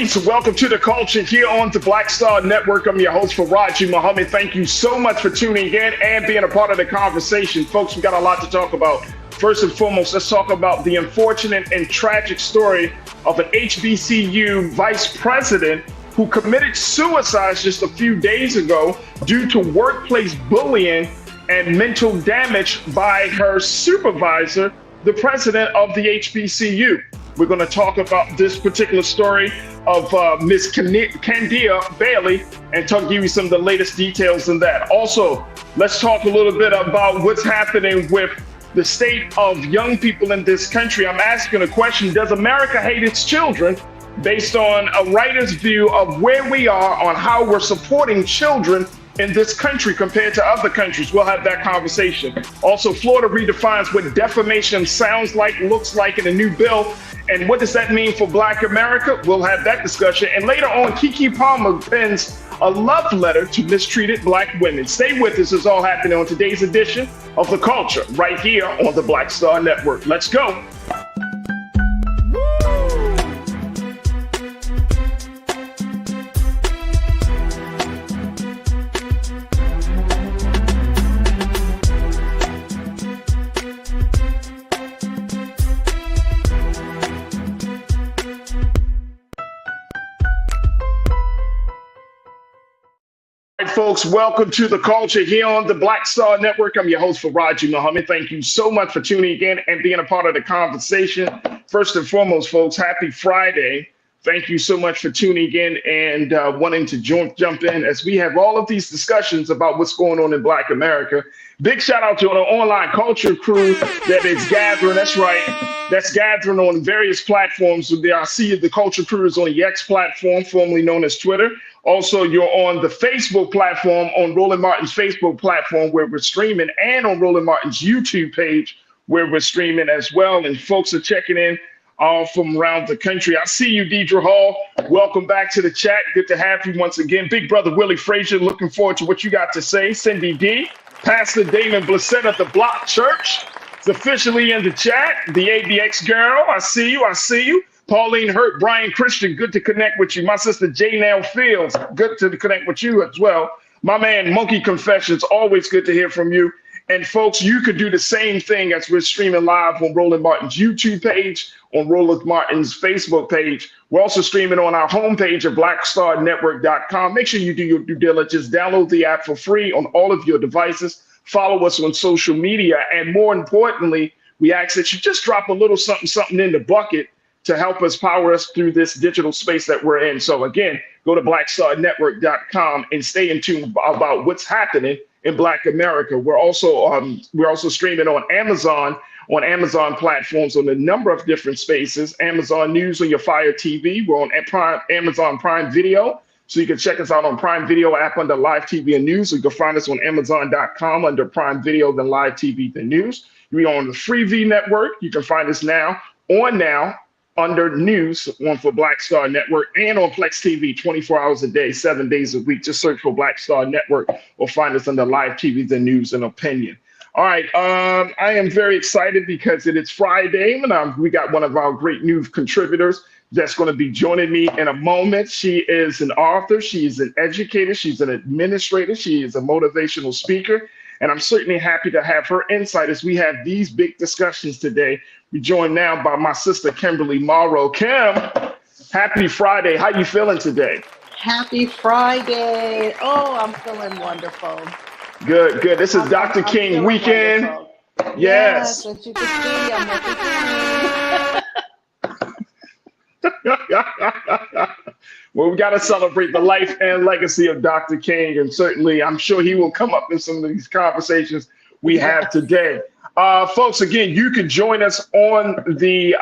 Peace. Welcome to the culture here on the Black Star Network. I'm your host, Farajii Muhammad. Thank you so much for tuning in and being a part of the conversation. Folks, we got a lot to talk about. First and foremost, let's talk about the unfortunate and tragic story of an HBCU vice president who committed suicide just a few days ago due to workplace bullying and mental damage by her supervisor, the president of the HBCU. We're going to talk about this particular story of Miss Candia Bailey and give you some of the latest details in that. Also, let's talk a little bit about what's happening with the state of young people in this country. I'm asking a question: does America hate its children? Based on a writer's view of where we are on how we're supporting children in this country compared to other countries. We'll have that conversation. Also, Florida redefines what defamation sounds like, looks like in a new bill, and what does that mean for Black America? We'll have that discussion. And later on, Kiki Palmer pens a love letter to mistreated Black women. Stay with us. It's all happening on today's edition of The Culture, right here on the Black Star Network. Let's go. Folks, welcome to the culture here on the Black Star Network. I'm your host, Farajii Muhammad. Thank you so much for tuning in and being a part of the conversation. First and foremost, folks, happy Friday. Thank you so much for tuning in and wanting to jump in as we have all of these discussions about what's going on in Black America. Big shout out to the online culture crew that is gathering. That's right. That's gathering on various platforms. I see the culture crew is on the X platform, formerly known as Twitter. Also, you're on the Facebook platform, on Roland Martin's Facebook platform where we're streaming, and on Roland Martin's YouTube page where we're streaming as well. And folks are checking in all from around the country. I see you, Deidre Hall. Welcome back to the chat. Good to have you once again. Big brother Willie Frazier, looking forward to what you got to say. Cindy D, Pastor Damon Blissett at the Block Church is officially in the chat. The ABX girl, I see you. I see you. Pauline Hurt, Brian Christian, good to connect with you. My sister Janelle Fields, good to connect with you as well. My man Monkey Confessions, always good to hear from you. And folks, you could do the same thing as we're streaming live on Roland Martin's YouTube page, on Roland Martin's Facebook page. We're also streaming on our homepage at blackstarnetwork.com. Make sure you do your due diligence. Download the app for free on all of your devices. Follow us on social media. And more importantly, we ask that you just drop a little something in the bucket to help us power us through this digital space that we're in. So again, go to blackstarnetwork.com and stay in tune about what's happening in Black America. We're also streaming on Amazon platforms on a number of different spaces. Amazon News on your Fire TV. We're on Amazon Prime Video. So you can check us out on Prime Video app under Live TV and News. So you can find us on Amazon.com under Prime Video, then Live TV, then News. We're on the Freevee Network. You can find us now under News for Black Star Network, and on Plex TV 24 hours a day, 7 days a week. Just search for Black Star Network or find us under Live TV, the News and Opinion. All right, I am very excited because it is Friday, and we got one of our great new contributors that's going to be joining me in a moment. She is an author, she is an educator, she's an administrator, she is a motivational speaker, and I'm certainly happy to have her insight as we have these big discussions today. We're joined now by my sister, Kimberly Morrow. Kim, happy Friday. How you feeling today? Happy Friday. Oh, I'm feeling wonderful. Good, good. This is Dr. King weekend. Wonderful. Yes. As you can see, I'm Well, we got to celebrate the life and legacy of Dr. King, and certainly I'm sure he will come up in some of these conversations we have today. Folks, again, you can join us on the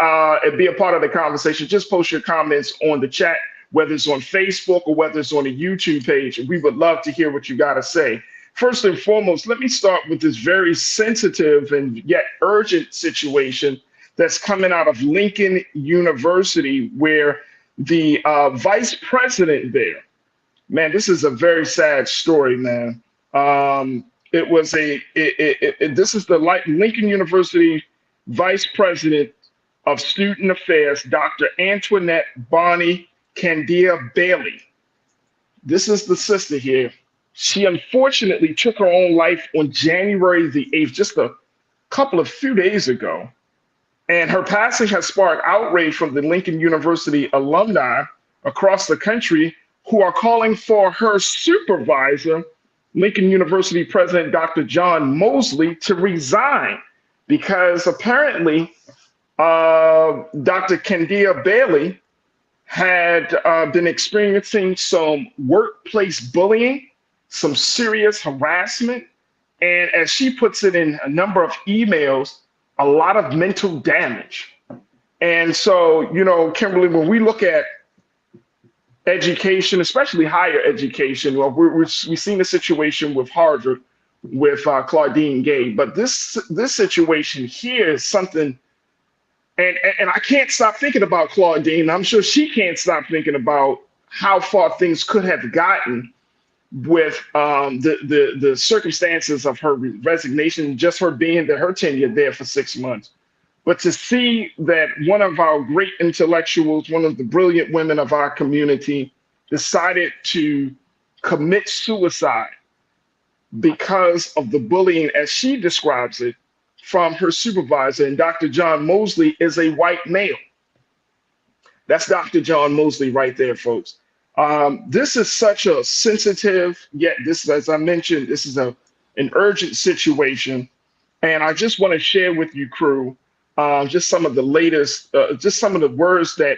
and be a part of the conversation. Just post your comments on the chat, whether it's on Facebook or whether it's on the YouTube page. We would love to hear what you got to say. First and foremost, let me start with this very sensitive and yet urgent situation that's coming out of Lincoln University, where the vice president there, man, this is a very sad story, man. This is the Lincoln University Vice President of Student Affairs, Dr. Antoinette Bonnie Candia Bailey. This is the sister here. She unfortunately took her own life on January the 8th, just a few days ago. And her passing has sparked outrage from the Lincoln University alumni across the country who are calling for her supervisor, Lincoln University President Dr. John Mosley, to resign because apparently Dr. Candia Bailey had been experiencing some workplace bullying, some serious harassment, and as she puts it in a number of emails, a lot of mental damage. And so, you know, Kimberly, when we look at education, especially higher education, well, we've seen the situation with Harvard with Claudine Gay, but this situation here is something. And I can't stop thinking about Claudine. I'm sure she can't stop thinking about how far things could have gotten with the circumstances of her resignation, just her being there, her tenure there for 6 months. But to see that one of our great intellectuals, one of the brilliant women of our community, decided to commit suicide because of the bullying, as she describes it, from her supervisor. And Dr. John Mosley is a white male. That's Dr. John Mosley right there, folks. This is such a sensitive, yet this, as I mentioned, this is an urgent situation. And I just want to share with you, crew, just some of the latest, just some of the words that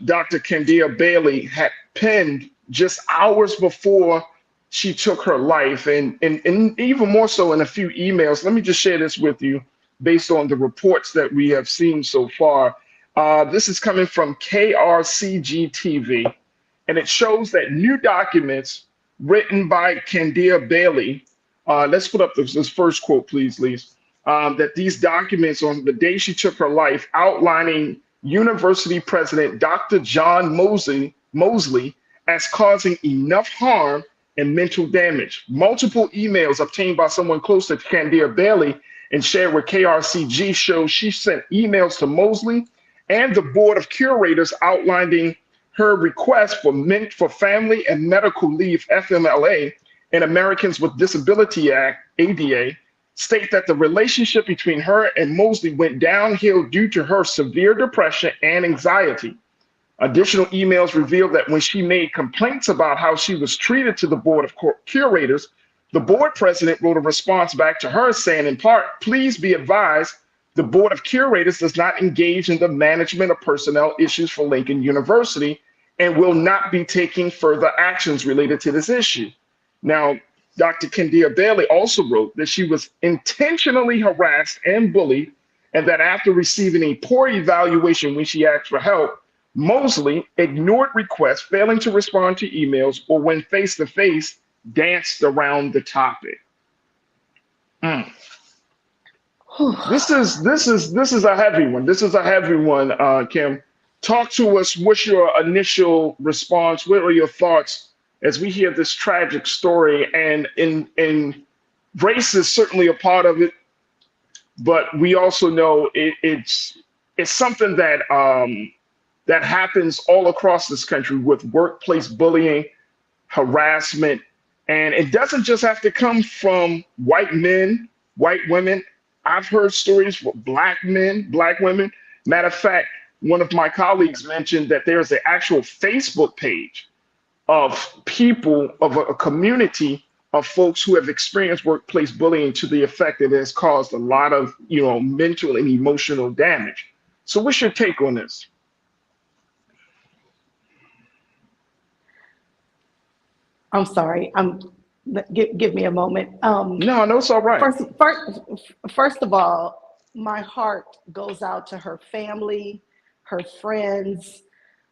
Dr. Candia Bailey had penned just hours before she took her life, and even more so in a few emails. Let me just share this with you based on the reports that we have seen so far. This is coming from KRCG TV, and it shows that new documents written by Candia Bailey, let's put up this first quote, please, Lise, that these documents on the day she took her life outlining University President Dr. John Mosley as causing enough harm and mental damage. Multiple emails obtained by someone close to Candia Bailey and shared with KRCG show she sent emails to Mosley and the Board of Curators outlining her request for Family and Medical Leave, FMLA, and Americans with Disability Act, ADA, state that the relationship between her and Mosley went downhill due to her severe depression and anxiety. Additional emails revealed that when she made complaints about how she was treated to the Board of Curators, the board president wrote a response back to her saying, in part, please be advised, the Board of Curators does not engage in the management of personnel issues for Lincoln University and will not be taking further actions related to this issue. Now, Dr. Candia Bailey also wrote that she was intentionally harassed and bullied, and that after receiving a poor evaluation when she asked for help, Mosley ignored requests, failing to respond to emails, or when face-to-face, danced around the topic. This is a heavy one. This is a heavy one, Kim. Talk to us. What's your initial response? What are your thoughts as we hear this tragic story? And race is certainly a part of it, but we also know it's something that that happens all across this country with workplace bullying, harassment, and it doesn't just have to come from white men, white women. I've heard stories for black men, black women. Matter of fact, one of my colleagues mentioned that there's an actual Facebook page of people, of a community of folks who have experienced workplace bullying to the effect that it has caused a lot of, mental and emotional damage. So what's your take on this? I'm sorry. Give me a moment. No, it's all right. First of all, my heart goes out to her family, her friends,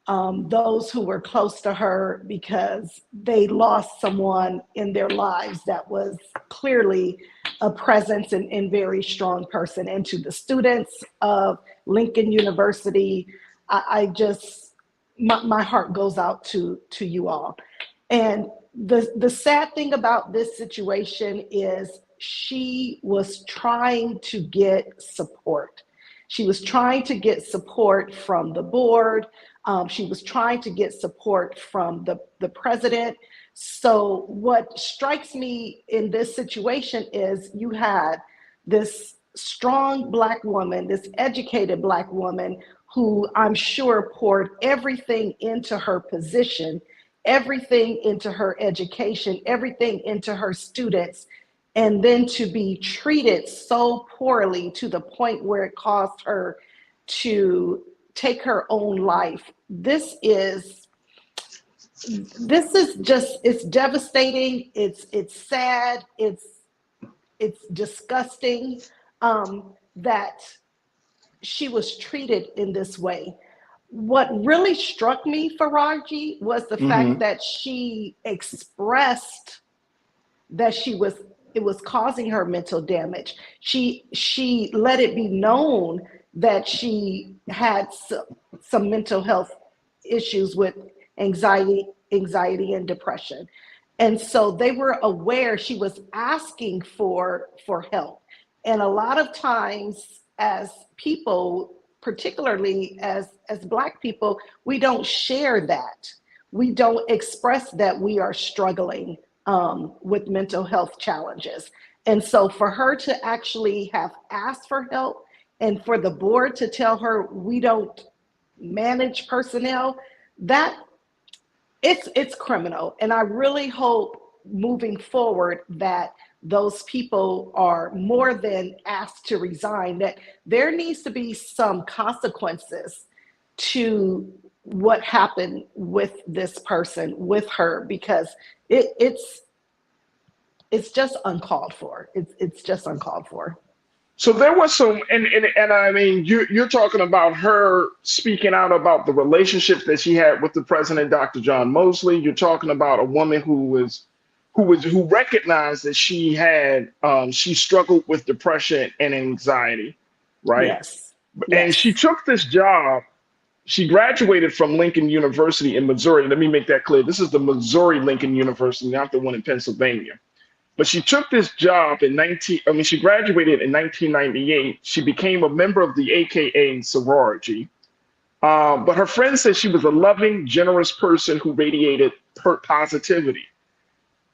those who were close to her, because they lost someone in their lives that was clearly a presence and very strong person. And to the students of Lincoln University, my heart goes out to you all. And the sad thing about this situation is she was trying to get support. She was trying to get support from the board, She was trying to get support from the president. So what strikes me in this situation is you had this strong Black woman, this educated Black woman, who I'm sure poured everything into her position, everything into her education, everything into her students, and then to be treated so poorly to the point where it caused her to take her own life. This is just, it's devastating. It's sad. It's disgusting that she was treated in this way. What really struck me, Farajii, was the fact that she expressed that it was causing her mental damage. She let it be known that she had some mental health issues with anxiety and depression. And so they were aware. She was asking for help. And a lot of times as people, particularly as Black people, we don't share that. We don't express that we are struggling with mental health challenges. And so for her to actually have asked for help and for the board to tell her we don't manage personnel, that it's criminal. And I really hope moving forward that those people are more than asked to resign, that there needs to be some consequences to what happened with this person, with her, because it's just uncalled for. It's just uncalled for. So there was some, and I mean, you're talking about her speaking out about the relationship that she had with the president, Dr. John Mosley. You're talking about a woman who recognized that she struggled with depression and anxiety, right? Yes. And she took this job. She graduated from Lincoln University in Missouri. Let me make that clear. This is the Missouri Lincoln University, not the one in Pennsylvania. But she took this job she graduated in 1998. She became a member of the AKA sorority. But her friends said she was a loving, generous person who radiated positivity.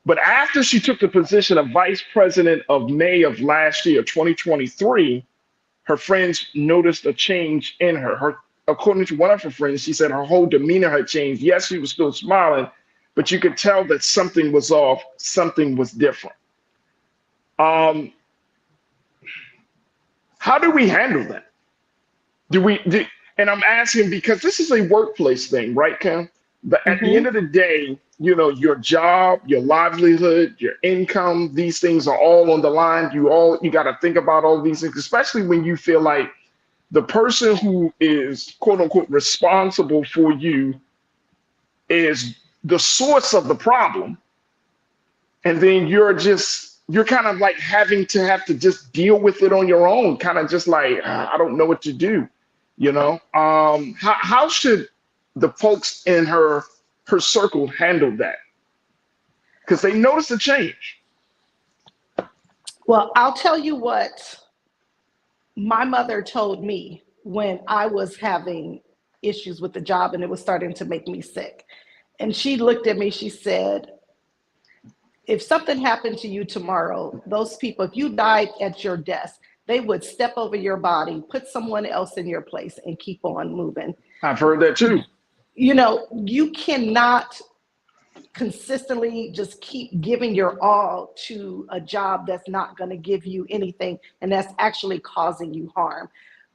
But after she took the position of vice president of May of last year, 2023, her friends noticed a change in her. According to one of her friends, she said her whole demeanor had changed. Yes, she was still smiling, but you could tell that something was off, something was different. How do we handle that? And I'm asking because this is a workplace thing, right, Kim? But at the end of the day, your job, your livelihood, your income, these things are all on the line. You got to think about all these things, especially when you feel like the person who is quote unquote responsible for you is the source of the problem. And then you're kind of like having to just deal with it on your own, kind of just like, I don't know what to do. How should the folks in her circle handle that? Because they notice a change. Well, I'll tell you what my mother told me when I was having issues with the job and it was starting to make me sick. And she looked at me, she said, if something happened to you tomorrow, those people, if you died at your desk, they would step over your body, put someone else in your place and keep on moving. I've heard that too. You cannot consistently just keep giving your all to a job that's not going to give you anything and that's actually causing you harm.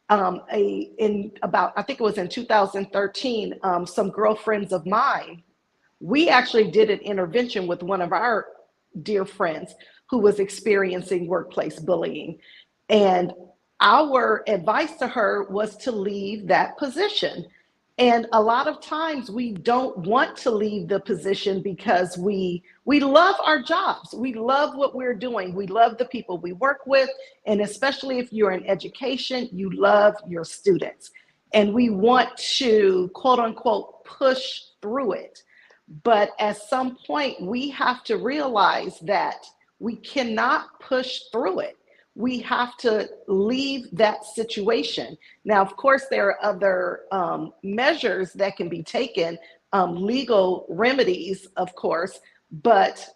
I think it was in 2013, some girlfriends of mine, we actually did an intervention with one of our dear friends who was experiencing workplace bullying. And our advice to her was to leave that position. And a lot of times we don't want to leave the position because we love our jobs. We love what we're doing. We love the people we work with. And especially if you're in education, you love your students. And we want to, quote unquote, push through it. But at some point, we have to realize that we cannot push through it. we have to leave that situation. Now, of course, there are other measures that can be taken, legal remedies, of course, but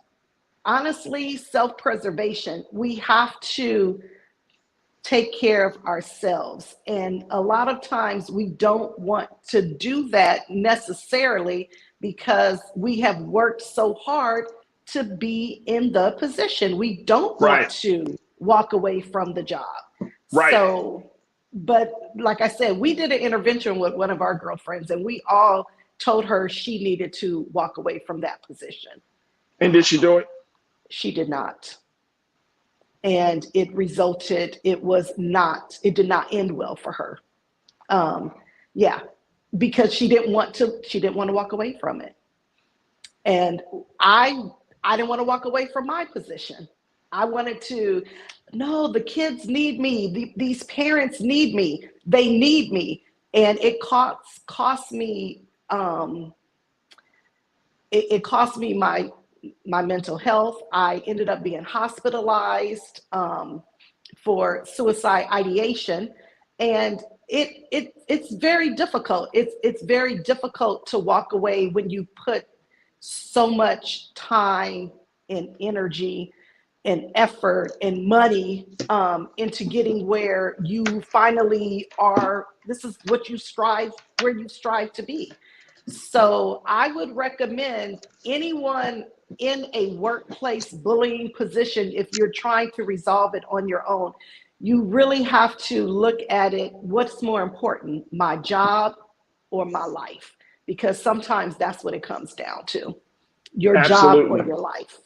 honestly, self-preservation, we have to take care of ourselves. And a lot of times we don't want to do that necessarily because we have worked so hard to be in the position. We don't want to walk away from the job. Right. So, but like I said, we did an intervention with one of our girlfriends and we all told her she needed to walk away from that position. And did she do it? She did not. And it did not end well for her. Because she didn't want to walk away from it. And I didn't want to walk away from my position. I wanted to, no, the kids need me. These parents need me. They need me. And it cost me, it cost me my mental health. I ended up being hospitalized for suicide ideation. And it's very difficult. It's very difficult to walk away when you put so much time and energy and effort and money into getting where you finally are. This is what where you strive to be. So I would recommend anyone in a workplace bullying position, if you're trying to resolve it on your own, you really have to look at it. What's more important, my job or my life? Because sometimes that's what it comes down to, your Absolutely. job or your life.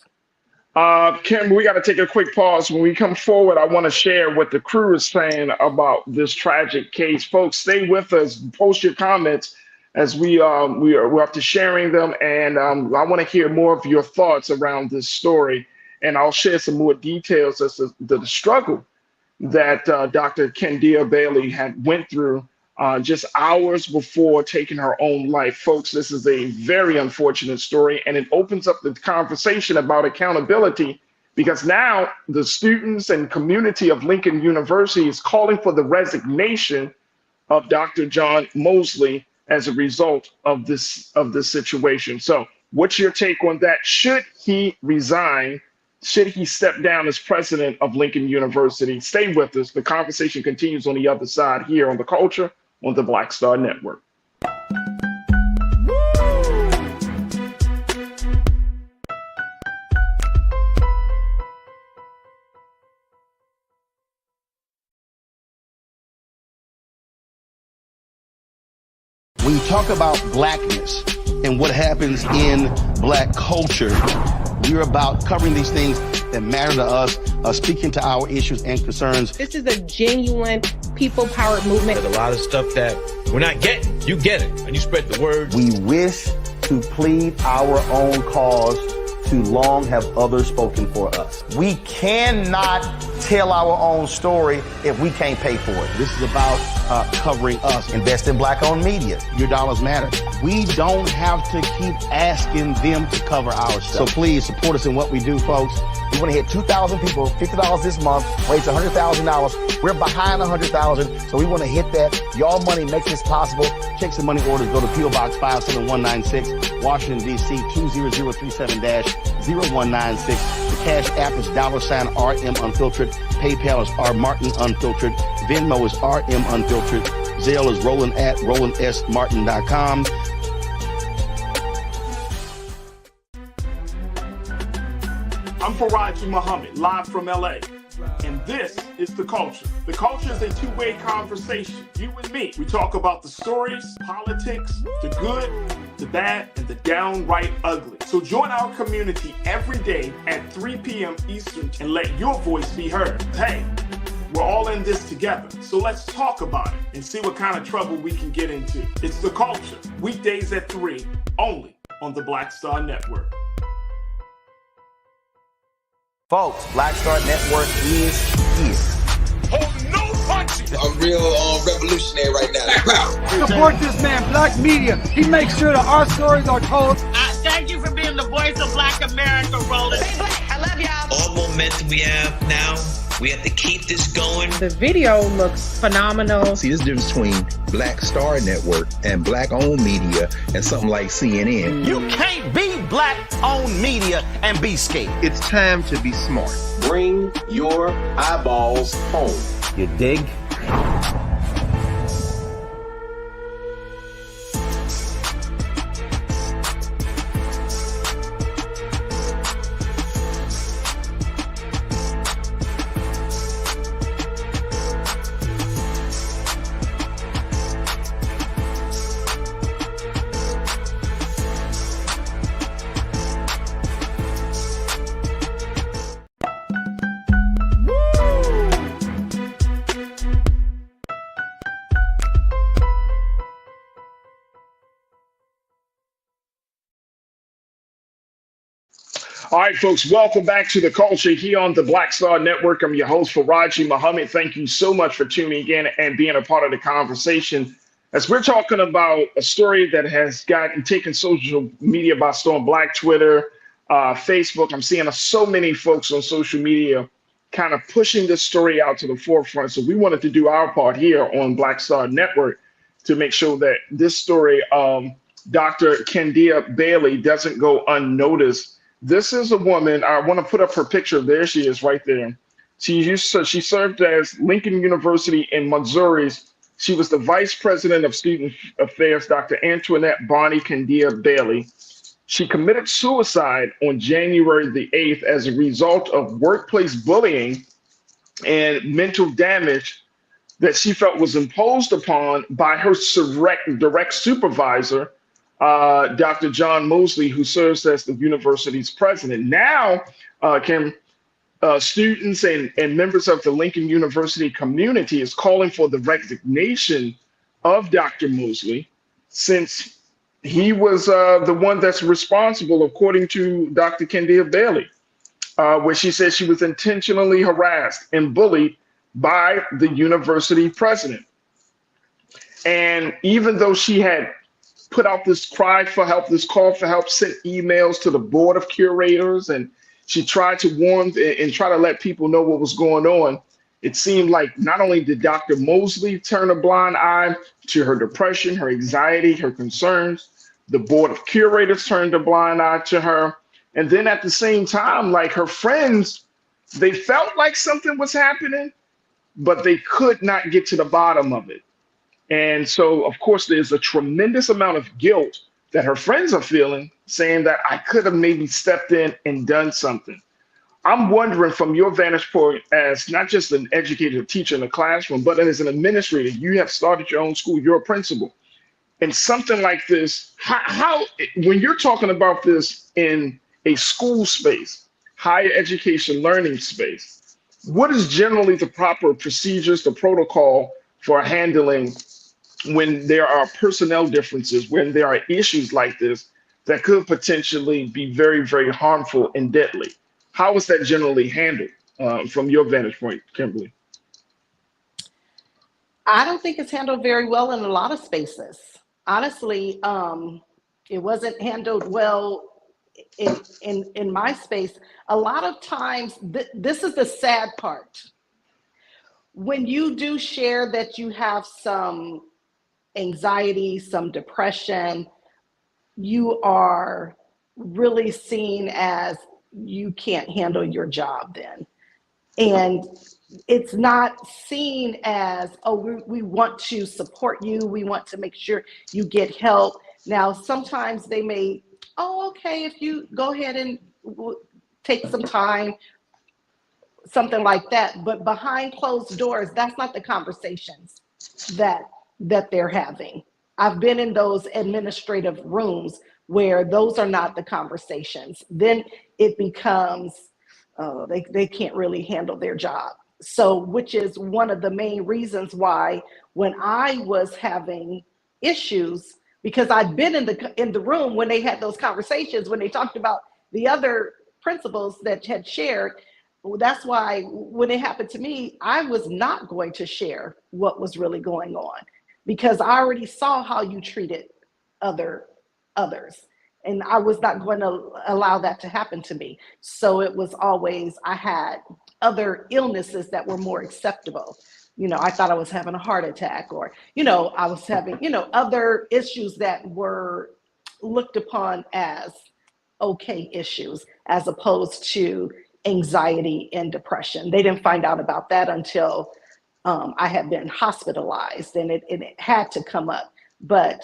Kim, we got to take a quick pause. When we come forward, I want to share what the crew is saying about this tragic case. Folks, stay with us. Post your comments as we're up to sharing them. And I want to hear more of your thoughts around this story. And I'll share some more details as to the struggle that Dr. Kendia Bailey had went through just hours before taking her own life. Folks, this is a very unfortunate story, and it opens up the conversation about accountability, because now the students and community of Lincoln University is calling for the resignation of Dr. John Mosley as a result of this situation. So what's your take on that? Should he resign? Should he step down as president of Lincoln University? Stay with us. The conversation continues on the other side here on The Culture on the Black Star Network. When you talk about blackness and what happens in Black culture, we're about covering these things that matter to us, speaking to our issues and concerns. This is a genuine people-powered movement. There's a lot of stuff that we're not getting. You get it, and you spread the word. We wish to plead our own cause. Too long have others spoken for us. We cannot tell our own story if we can't pay for it. This is about covering us. Invest in Black-owned media. Your dollars matter. We don't have to keep asking them to cover our stuff. So please support us in what we do, folks. We want to hit 2,000 people, $50 this month, raise $100,000. We're behind 100,000, so we want to hit that. Y'all money makes this possible. Checks and money orders go to P.O. Box 57196, Washington, D.C. 20037-0196. The Cash App is $RM Unfiltered. PayPal is R Martin Unfiltered. Venmo is RM Unfiltered. Zelle is RolandSMartin.com. I'm Farajii Muhammad, live from LA. And this is The Culture. The Culture is a two-way conversation. You and me. We talk about the stories, politics, the good, the bad, and the downright ugly. So join our community every day at 3 p.m. Eastern and let your voice be heard. Hey, we're all in this together. So let's talk about it and see what kind of trouble we can get into. It's The Culture, weekdays at 3, only on the Black Star Network. Folks, Black Star Network is here. Oh, no punches! I'm real revolutionary right now. Support this man, Black media. He makes sure that our stories are told. I Thank you for being the voice of Black America, Roland. Stay black. I love y'all. All momentum we have now, we have to keep this going. The video looks phenomenal. See, this difference between Black Star Network and Black-owned media and something like CNN. You can't be Black-owned media and be scared. It's time to be smart. Bring your eyeballs home. You dig? All right, folks, welcome back to The Culture here on the Black Star Network. I'm your host, Farajii Muhammad. Thank you so much for tuning in and being a part of the conversation. As we're talking about a story that has taken social media by storm, Black Twitter, Facebook. I'm seeing so many folks on social media kind of pushing this story out to the forefront. So we wanted to do our part here on Black Star Network to make sure that this story, Dr. Kendia Bailey, doesn't go unnoticed. This is a woman. I want to put up her picture. There she is right there. She served as Lincoln University in Missouri. She was the vice president of student affairs, Dr. Antoinette Bonnie Kendia Bailey. She committed suicide on January the 8th as a result of workplace bullying and mental damage that she felt was imposed upon by her direct supervisor, Dr. John Mosley, who serves as the university's president. Now, students and members of the Lincoln University community is calling for the resignation of Dr. Mosley, since he was the one that's responsible, according to Dr. Kendia Bailey, where she said she was intentionally harassed and bullied by the university president. And even though she had put out this cry for help, this call for help, sent emails to the board of curators, and she tried to warn and try to let people know what was going on, it seemed like not only did Dr. Mosley turn a blind eye to her depression, her anxiety, her concerns, the board of curators turned a blind eye to her. And then at the same time, like her friends, they felt like something was happening, but they could not get to the bottom of it. And so, of course, there's a tremendous amount of guilt that her friends are feeling, saying that I could have maybe stepped in and done something. I'm wondering, from your vantage point as not just an educator, teacher in the classroom, but as an administrator, you have started your own school, you're a principal. And something like this, how when you're talking about this in a school space, higher education learning space, what is generally the proper procedures, the protocol for handling when there are personnel differences, when there are issues like this that could potentially be very, very harmful and deadly? How is that generally handled from your vantage point, Kimberly? I don't think it's handled very well in a lot of spaces. Honestly, it wasn't handled well in my space. A lot of times, this is the sad part. When you do share that you have some anxiety, some depression, you are really seen as you can't handle your job then. And it's not seen as, oh, we want to support you, we want to make sure you get help. Now, sometimes they may, oh, okay, if you go ahead and take some time, something like that. But behind closed doors, that's not the conversations that they're having. I've been in those administrative rooms where those are not the conversations. Then it becomes, they can't really handle their job. So, which is one of the main reasons why when I was having issues, because I'd been in the room when they had those conversations, when they talked about the other principals that had shared. That's why when it happened to me, I was not going to share what was really going on, because I already saw how you treated others. And I was not going to allow that to happen to me. So it was always, I had other illnesses that were more acceptable. I thought I was having a heart attack, or, I was having, other issues that were looked upon as okay issues, as opposed to anxiety and depression. They didn't find out about that until I had been hospitalized, and it had to come up. But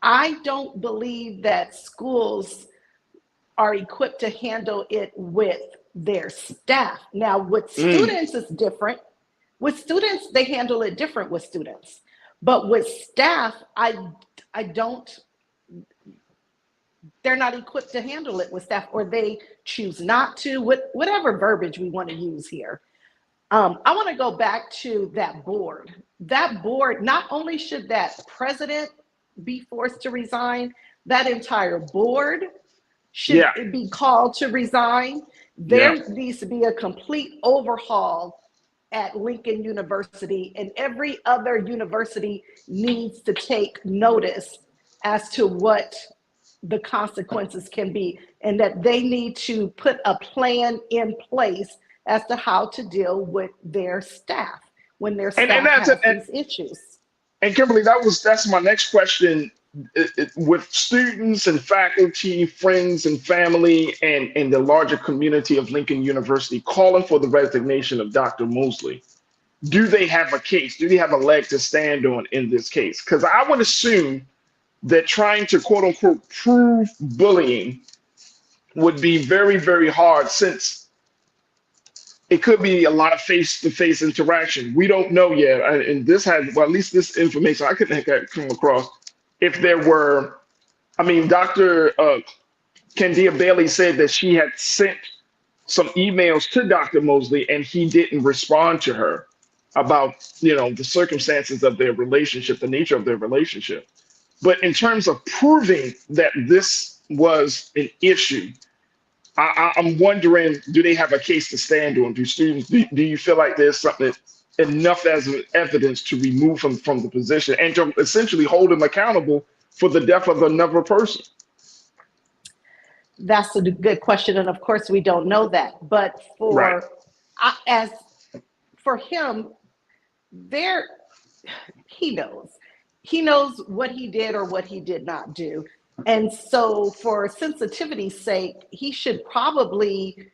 I don't believe that schools are equipped to handle it with their staff. Now, with students, it's different. With students, they handle it different with students. But with staff, I don't, they're not equipped to handle it with staff, or they choose not to, whatever verbiage we want to use here. I want to go back to that board. That board, not only should that president be forced to resign, that entire board should be called to resign. There needs to be a complete overhaul at Lincoln University, and every other university needs to take notice as to what the consequences can be, and that they need to put a plan in place as to how to deal with their staff when their staff has these issues. And Kimberly, that's my next question. With students and faculty, friends and family, and the larger community of Lincoln University calling for the resignation of Dr. Mosley, do they have a case? Do they have a leg to stand on in this case? Because I would assume that trying to quote unquote prove bullying would be very, very hard, since it could be a lot of face-to-face interaction. We don't know yet, and this had, well, at least this information I couldn't come across. If there were, Dr. Candia Bailey said that she had sent some emails to Dr. Mosley and he didn't respond to her about, the circumstances of their relationship, the nature of their relationship. But in terms of proving that this was an issue, I'm wondering, do they have a case to stand on? Do students, do you feel like there's something enough as evidence to remove him from the position and to essentially hold him accountable for the death of another person? That's a good question, and of course we don't know that. But for him, he knows what he did or what he did not do, and so for sensitivity's sake, he should probably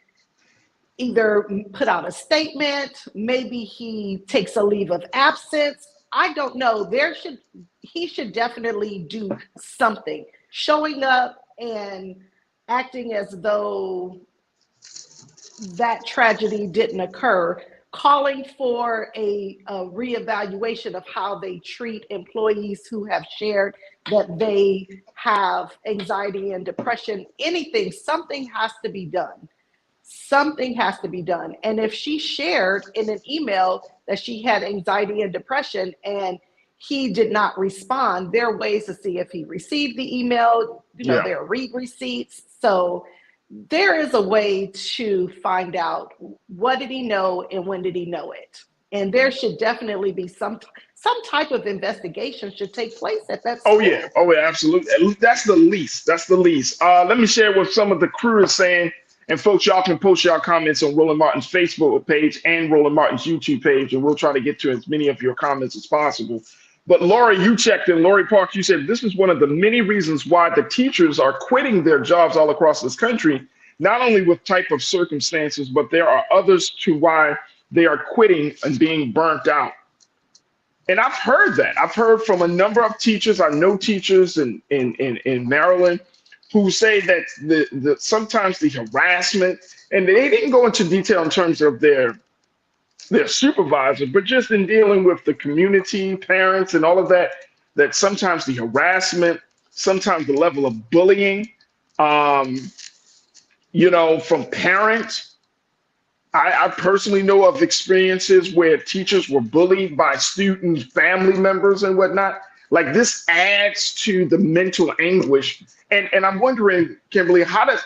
either put out a statement, maybe he takes a leave of absence. I don't know. He should definitely do something, showing up and acting as though that tragedy didn't occur, calling for a reevaluation of how they treat employees who have shared that they have anxiety and depression. Anything, something has to be done. Something has to be done. And if she shared in an email that she had anxiety and depression and he did not respond, there are ways to see if he received the email. There are read receipts. So there is a way to find out what did he know and when did he know it. And there should definitely be some type of investigation should take place at that school. Oh yeah, absolutely. That's the least. Let me share what some of the crew is saying. And folks, y'all can post your comments on Roland Martin's Facebook page and Roland Martin's YouTube page, and we'll try to get to as many of your comments as possible. But Lori, you checked in. Lori Parks, you said this is one of the many reasons why the teachers are quitting their jobs all across this country, not only with type of circumstances, but there are others to why they are quitting and being burnt out. And I've heard that. I've heard from a number of teachers. I know teachers in Maryland who say that sometimes the harassment, and they didn't go into detail in terms of their supervisor, but just in dealing with the community, parents, and all of that, that sometimes the harassment, sometimes the level of bullying, from parents. I personally know of experiences where teachers were bullied by students, family members, and whatnot. Like, this adds to the mental anguish. And I'm wondering, Kimberly, how do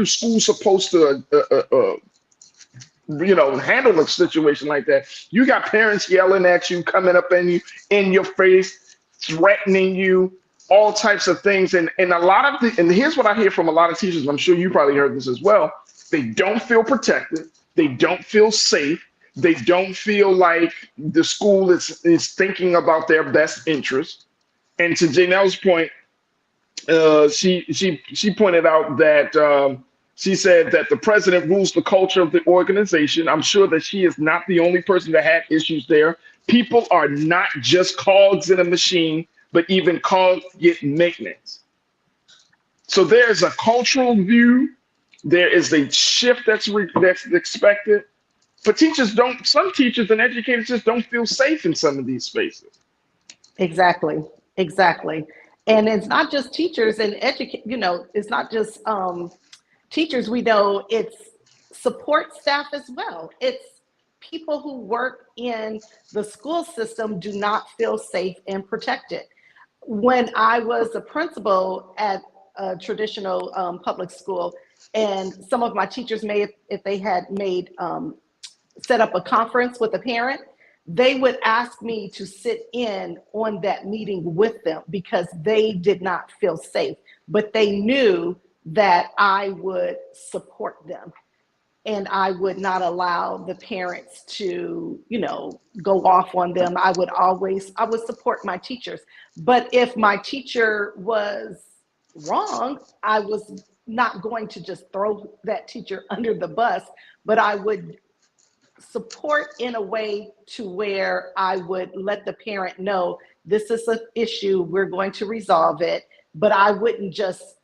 schools supposed to handle a situation like that? You got parents yelling at you, coming up in your face, threatening you, all types of things. And a lot of and here's what I hear from a lot of teachers, and I'm sure you probably heard this as well. They don't feel protected. They don't feel safe. They don't feel like the school is thinking about their best interest. And to Janelle's point, she pointed out that she said that the president rules the culture of the organization. I'm sure that she is not the only person that had issues there. People are not just cogs in a machine, but even cogs get maintenance. So there's a cultural view. There is a shift that's expected. But some teachers and educators just don't feel safe in some of these spaces. Exactly. And it's not just teachers and it's not just teachers. We know it's support staff as well. It's people who work in the school system do not feel safe and protected. When I was a principal at a traditional public school, and some of my teachers if they had set up a conference with a parent, they would ask me to sit in on that meeting with them because they did not feel safe, but they knew that I would support them and I would not allow the parents to, go off on them. I would support my teachers. But if my teacher was wrong, I was not going to just throw that teacher under the bus, but I would support in a way to where I would let the parent know this is an issue, we're going to resolve it, but I wouldn't just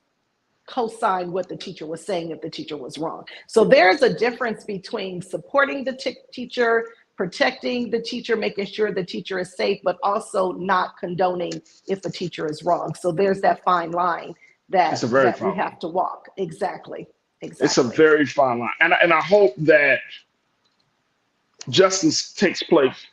co-sign what the teacher was saying if the teacher was wrong. So there's a difference between supporting the teacher, protecting the teacher, making sure the teacher is safe, but also not condoning if a teacher is wrong. So there's that fine line that we have to walk. Exactly. It's a very fine line. And I hope that justice takes place.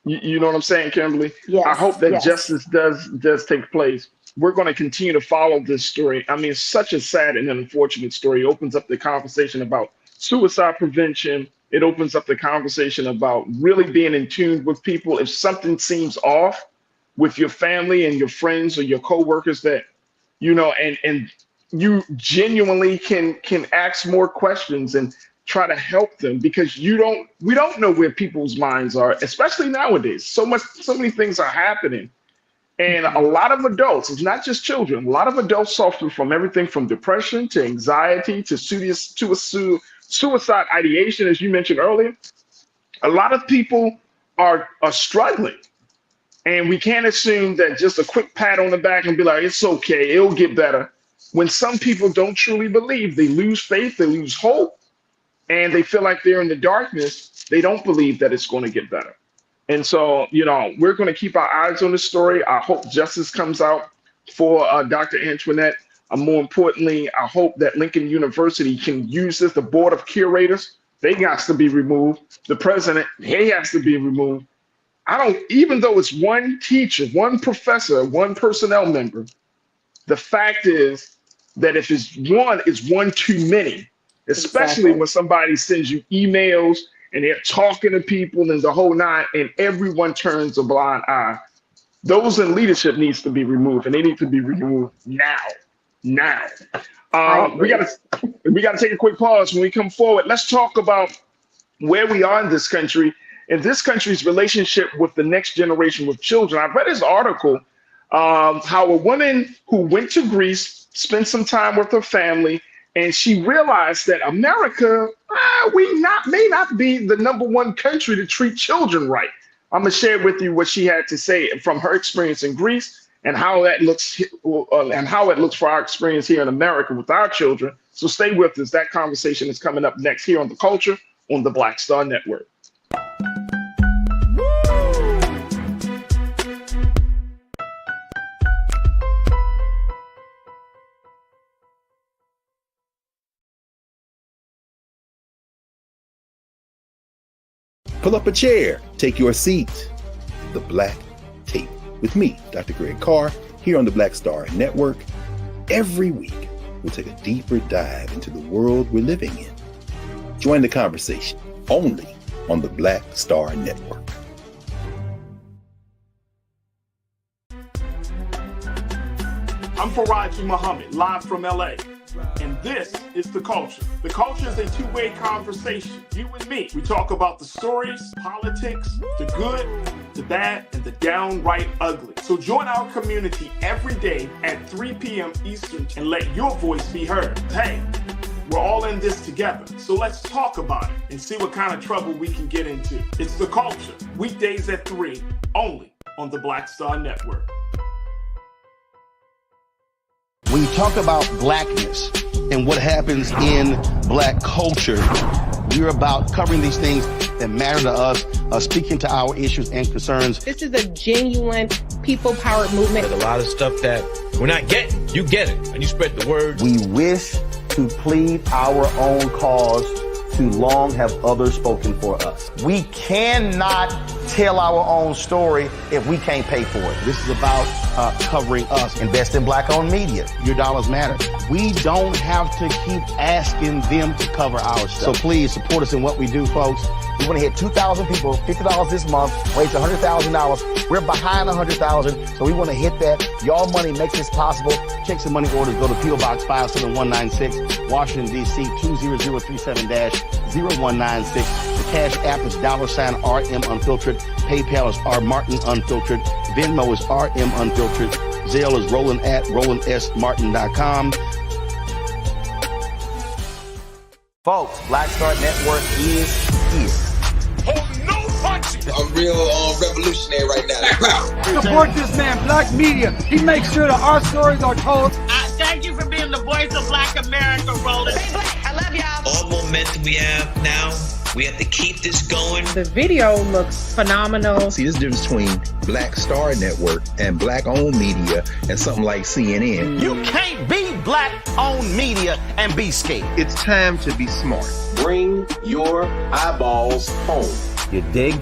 You know what I'm saying, Kimberly? Yes, I hope that justice does take place. We're going to continue to follow this story. I mean, it's such a sad and unfortunate story. It opens up the conversation about suicide prevention. It opens up the conversation about really being in tune with people. If something seems off with your family and your friends or your coworkers that, and you genuinely can ask more questions and try to help them, because we don't know where people's minds are, especially nowadays. So many things are happening. And a lot of adults, it's not just children, a lot of adults suffer from everything from depression to anxiety to suicide ideation, as you mentioned earlier. A lot of people are struggling. And we can't assume that just a quick pat on the back and be like, it's okay, it'll get better. When some people don't truly believe, they lose faith, they lose hope, and they feel like they're in the darkness. They don't believe that it's going to get better. And so, we're going to keep our eyes on the story. I hope justice comes out for Dr. Antoinette. More importantly, I hope that Lincoln University can use this. The board of curators, they got to be removed. The president, he has to be removed. Even though it's one teacher, one professor, one personnel member, the fact is that if it's one too many, especially when somebody sends you emails and they're talking to people and the whole nine, and everyone turns a blind eye. Those in leadership needs to be removed, and they need to be removed now. We got to take a quick pause. When we come forward, let's talk about where we are in this country and this country's relationship with the next generation with children. I've read this article, how a woman who went to Greece, spent some time with her family, and she realized that America, may not be the #1 country to treat children right. I'm gonna share with you what she had to say from her experience in Greece and how that looks, and how it looks for our experience here in America with our children. So stay with us. That conversation is coming up next here on The Culture on the Black Star Network. Pull up a chair, take your seat. The Black Tape with me, Dr. Greg Carr, here on the Black Star Network. Every week, we'll take a deeper dive into the world we're living in. Join the conversation only on the Black Star Network. Farajii Muhammad, live from LA. And this is The Culture. The Culture is a two-way conversation. You and me. We talk about the stories, politics, the good, the bad, and the downright ugly. So join our community every day at 3 p.m. Eastern and let your voice be heard. Hey, we're all in this together. So let's talk about it and see what kind of trouble we can get into. It's The Culture, weekdays at 3, only on the Black Star Network. When you talk about blackness and what happens in black culture, we're about covering these things that matter to us, speaking to our issues and concerns. This is a genuine people-powered movement. There's a lot of stuff that we're not getting. You get it, and you spread the word. We wish to plead our own cause. Too long have others spoken for us. We cannot tell our own story if we can't pay for it. This is about covering us. Invest in black-owned media. Your dollars matter. We don't have to keep asking them to cover our stuff. So please support us in what we do, folks. We want to hit 2,000 people, $50 this month, raise $100,000. We're behind 100,000, so we want to hit that. Y'all money makes this possible. Check some money orders. Go to P.O. Box 57196, Washington, D.C. 20037-0196. The Cash App is $RM Unfiltered. PayPal is R Martin Unfiltered. Venmo is RM Unfiltered. Zelle is Roland at RolandSMartin.com. Folks, Black Star Network is here. I'm real revolutionary right now. Support this man, Black Media. He makes sure that our stories are told. Thank you for being the voice of Black America, Roland. Stay black. I love y'all. All momentum we have now, we have to keep this going. The video looks phenomenal. See, this difference between Black Star Network and black-owned media and something like CNN. You can't be black-owned media and be scared. It's time to be smart. Bring your eyeballs home. You dig?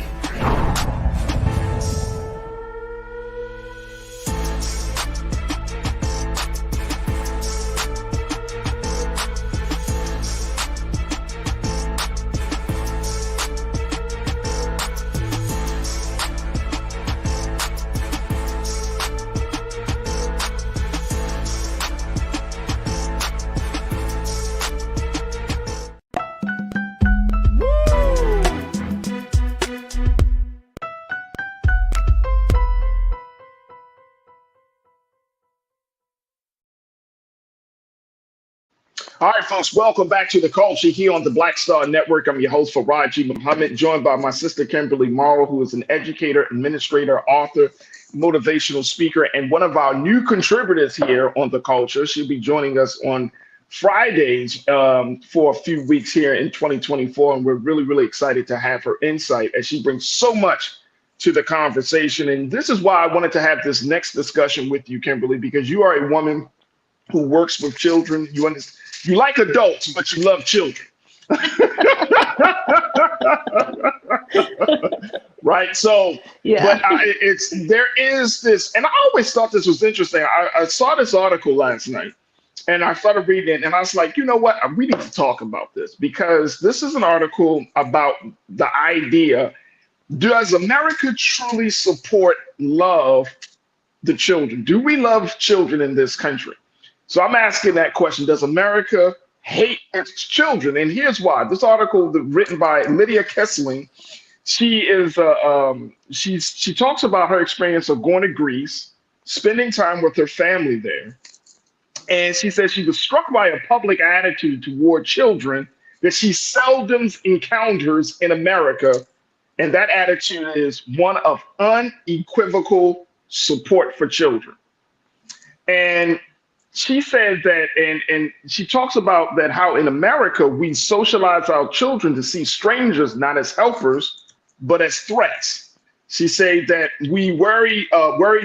All right, folks, welcome back to The Culture here on the Black Star Network. I'm your host, Farajii Muhammad, joined by my sister, Kimberly Morrow, who is an educator, administrator, author, motivational speaker, and one of our new contributors here on The Culture. She'll be joining us on Fridays for a few weeks here in 2024, and we're really, really excited to have her insight as she brings so much to the conversation. And this is why I wanted to have this next discussion with you, Kimberly, because you are a woman who works with children. You understand. You like adults, but you love children. Right. So, Yeah. but there is this, and I always thought this was interesting. I saw this article last night and I started reading it and I was like, you know what? We need to talk about this because this is an article about the idea. Does America truly support love the children? Do we love children in this country? So I'm asking that question. Does America hate its children? And here's why. This article written by Lydia Kessling, she talks about her experience of going to Greece, spending time with her family there. And she says she was struck by a public attitude toward children that she seldom encounters in America. And that attitude is one of unequivocal support for children. And she said that, and she talks about that how in America, we socialize our children to see strangers not as helpers, but as threats. She said that we worried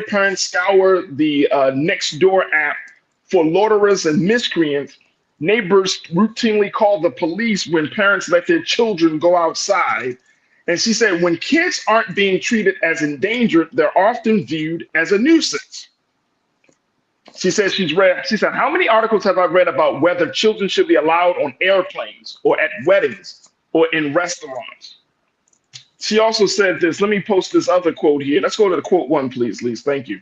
parents scour the Nextdoor app for loiterers and miscreants. Neighbors routinely call the police when parents let their children go outside. And she said, when kids aren't being treated as endangered, they're often viewed as a nuisance. She said, how many articles have I read about whether children should be allowed on airplanes or at weddings or in restaurants? She also said this, let me post this other quote here. Let's go to the quote one, please, Lise. Thank you.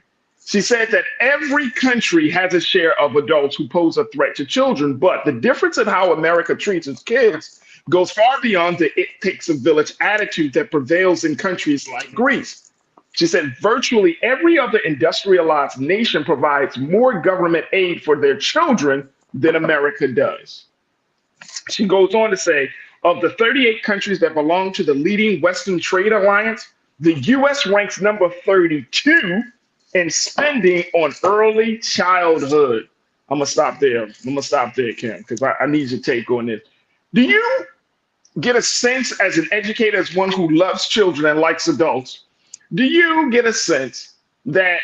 She said that every country has a share of adults who pose a threat to children, but the difference in how America treats its kids goes far beyond the "it takes a village" attitude that prevails in countries like Greece. She said virtually every other industrialized nation provides more government aid for their children than America does. She goes on to say, of the 38 countries that belong to the leading Western Trade Alliance, the US ranks number 32 in spending on early childhood. I'm gonna stop there. Kim, because I need your take on this. Do you get a sense as an educator, as one who loves children and likes adults, do you get a sense that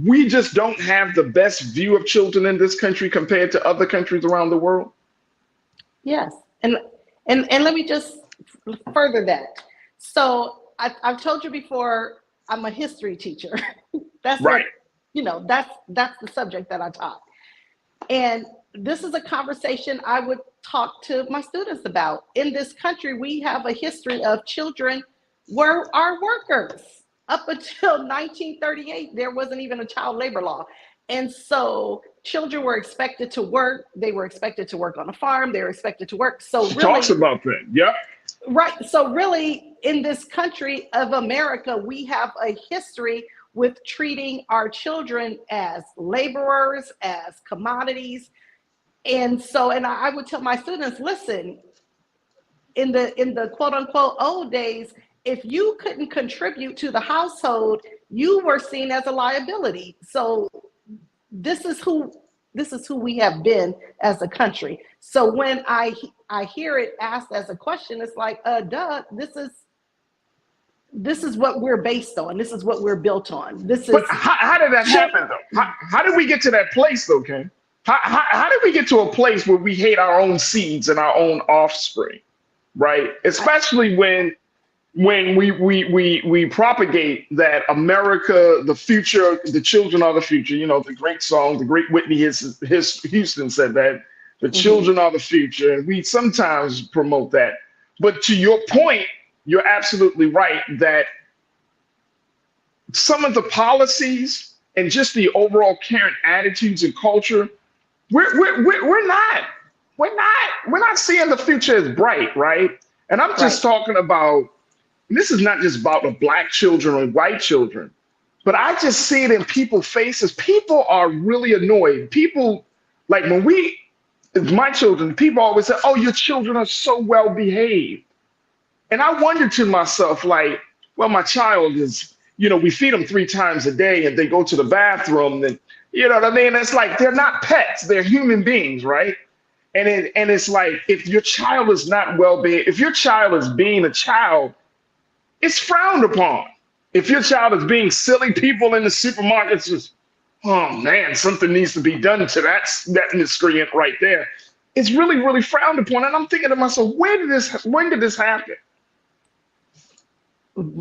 we just don't have the best view of children in this country compared to other countries around the world? Yes, and let me just further that. So I've told you before, I'm a history teacher. That's right. That's the subject that I taught. And this is a conversation I would talk to my students about. In this country, we have a history of children were our workers. Up until 1938, there wasn't even a child labor law. And so children were expected to work. They were expected to work on a farm. They were expected to work. So She really, talks about that. Yep. right. So really, in this country of America, we have a history with treating our children as laborers, as commodities. And so, and I would tell my students, listen, in the quote unquote old days, if you couldn't contribute to the household, you were seen as a liability. So this is who we have been as a country. So when I hear it asked as a question, it's like, duh, this is what we're based on. This is what we're built on. But how did that happen, though? How did we get to that place, though, Ken? How did we get to a place where we hate our own seeds and our own offspring, right? Especially when we propagate that America, the future, the children are the future. You know, the great song, the great Whitney Houston said that the children are the future. And we sometimes promote that. But to your point, you're absolutely right that some of the policies and just the overall current attitudes and culture, we're not seeing the future as bright, right? And I'm just talking about, this is not just about the Black children or white children, but I just see it in people's faces. People are really annoyed. People, like my children, people always say, oh, your children are so well behaved. And I wonder to myself, like, well, my child is, we feed them 3 times a day and they go to the bathroom and, you know what I mean? It's like, they're not pets, they're human beings, right? And it's like, if your child is not well behaved, if your child is being a child, it's frowned upon. If your child is being silly, people in the supermarkets just, oh man, something needs to be done to that miscreant right there. It's really, really frowned upon. And I'm thinking to myself, when did this happen?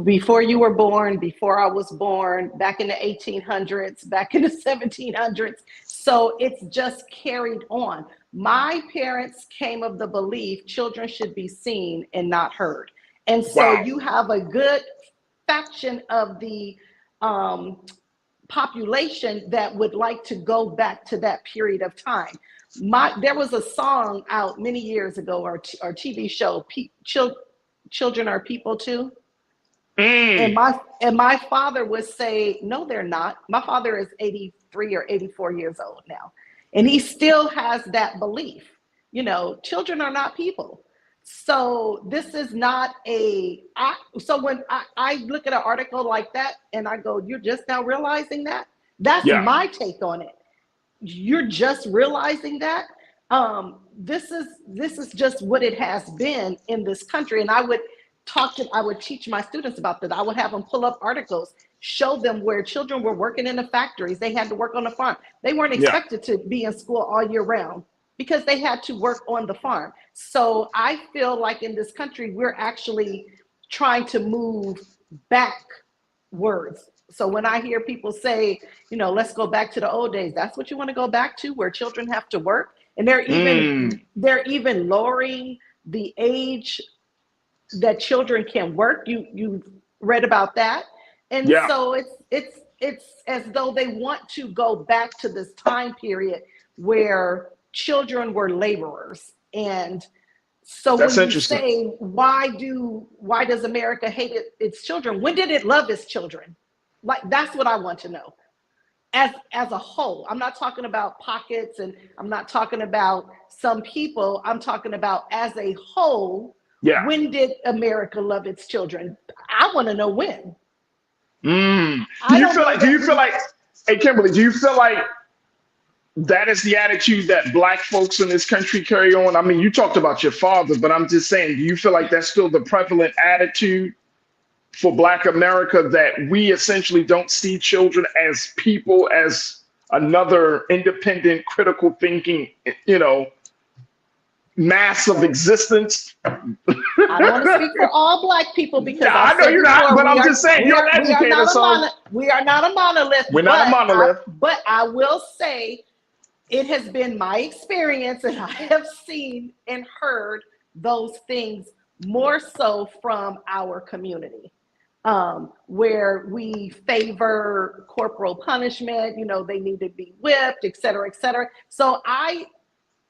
Before you were born, before I was born, back in the 1800s, back in the 1700s. So it's just carried on. My parents came of the belief children should be seen and not heard. And so you have a good faction of the population that would like to go back to that period of time. There was a song out many years ago, or TV show, Children Are People Too. And my father would say, no, they're not. My father is 83 or 84 years old now. And he still has that belief, children are not people. So this is not so when I look at an article like that and I go, you're just now realizing that? That's my take on it. You're just realizing that? This is just what it has been in this country. And I would teach my students about that. I would have them pull up articles, show them where children were working in the factories. They had to work on the farm. They weren't expected to be in school all year round because they had to work on the farm. So I feel like in this country, we're actually trying to move backwards. So when I hear people say, let's go back to the old days, that's what you want to go back to, where children have to work. And they're even lowering the age that children can work. You read about that. And so it's it's as though they want to go back to this time period where children were laborers. And so That's when you interesting. say, why does America hate its children? When did it love its children? Like, that's what I want to know. As a whole, I'm not talking about pockets, and I'm not talking about some people. I'm talking about as a whole. Yeah. When did America love its children? I want to know when. Do you feel like, hey, Kimberly, do you feel like that is the attitude that Black folks in this country carry on? I mean, you talked about your father, but I'm just saying, do you feel like that's still the prevalent attitude for Black America, that we essentially don't see children as people, as another independent, critical thinking, mass of existence? I don't want to speak for all Black people, because I know you're not, but I'm just saying, you're an educator, so we are not a monolith. We're not a monolith. But I will say, it has been my experience, and I have seen and heard those things more so from our community, where we favor corporal punishment. They need to be whipped, et cetera, et cetera. So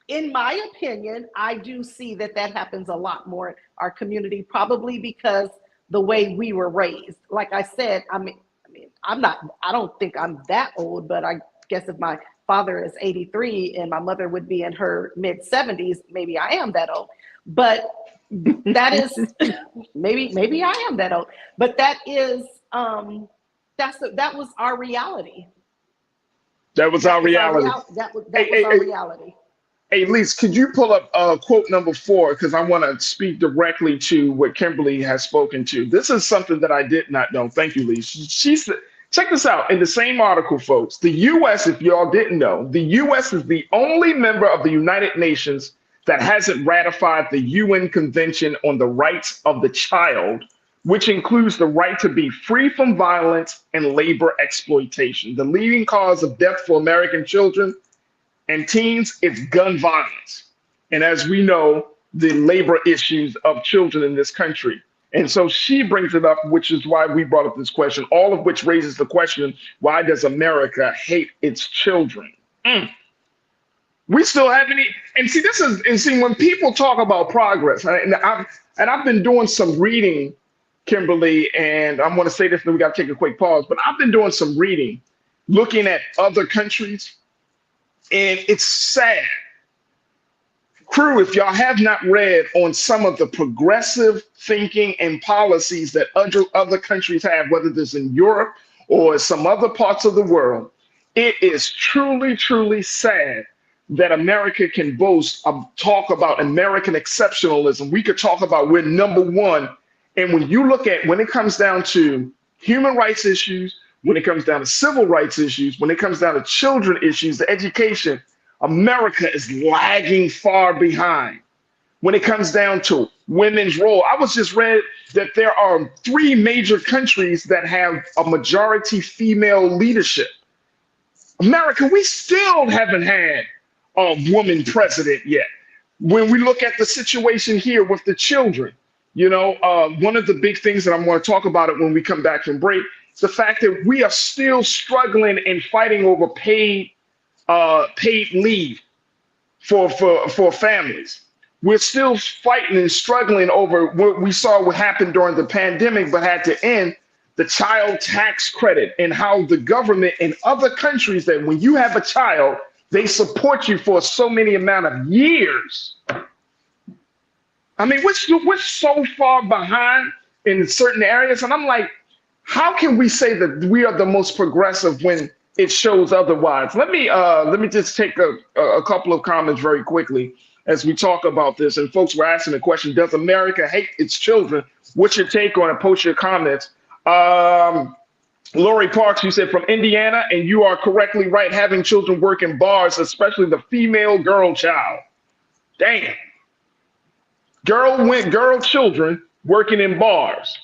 in my opinion, I do see that happens a lot more in our community, probably because the way we were raised. Like I said, I don't think I'm that old, but I guess if my father is 83 and my mother would be in her mid 70s, maybe I am that old. But that is maybe I am that old. But that is that was our reality. That was our reality. That was our reality. Hey, Lise, could you pull up quote number 4? Because I want to speak directly to what Kimberly has spoken to. This is something that I did not know. Thank you, Lise. She said, check this out. In the same article, folks, the U.S., if y'all didn't know, the U.S. is the only member of the United Nations that hasn't ratified the UN Convention on the Rights of the Child, which includes the right to be free from violence and labor exploitation. The leading cause of death for American children and teens is gun violence. And as we know, the labor issues of children in this country. And so she brings it up, which is why we brought up this question, all of which raises the question, why does America hate its children? We still have and see, when people talk about progress, and I've been doing some reading, Kimberly, and I'm going to say this, then we got to take a quick pause, but I've been doing some reading, looking at other countries, and it's sad. Crew, if y'all have not read on some of the progressive thinking and policies that other countries have, whether it's in Europe or some other parts of the world, it is truly, truly sad that America can boast, talk about American exceptionalism. We could talk about we're number one. And when you look at, when it comes down to human rights issues, when it comes down to civil rights issues, when it comes down to children issues, the education, America is lagging far behind. When it comes down to women's role, I was just read that there are 3 major countries that have a majority female leadership. America, we still haven't had a woman president yet. When we look at the situation here with the children, one of the big things that I'm going to talk about it when we come back from break, is the fact that we are still struggling and fighting over paid leave for families. We're still fighting and struggling over what we saw what happened during the pandemic, but had to end, the child tax credit, and how the government in other countries, that when you have a child, they support you for so many amount of years. I mean, we're so far behind in certain areas. And I'm like, how can we say that we are the most progressive when it shows otherwise? Let me just take a couple of comments very quickly as we talk about this. And folks were asking the question, does America hate its children? What's your take on it? Post your comments. Lori Parks, you said from Indiana, and you are correctly right, having children work in bars, especially the female girl child. Damn. Girl children working in bars.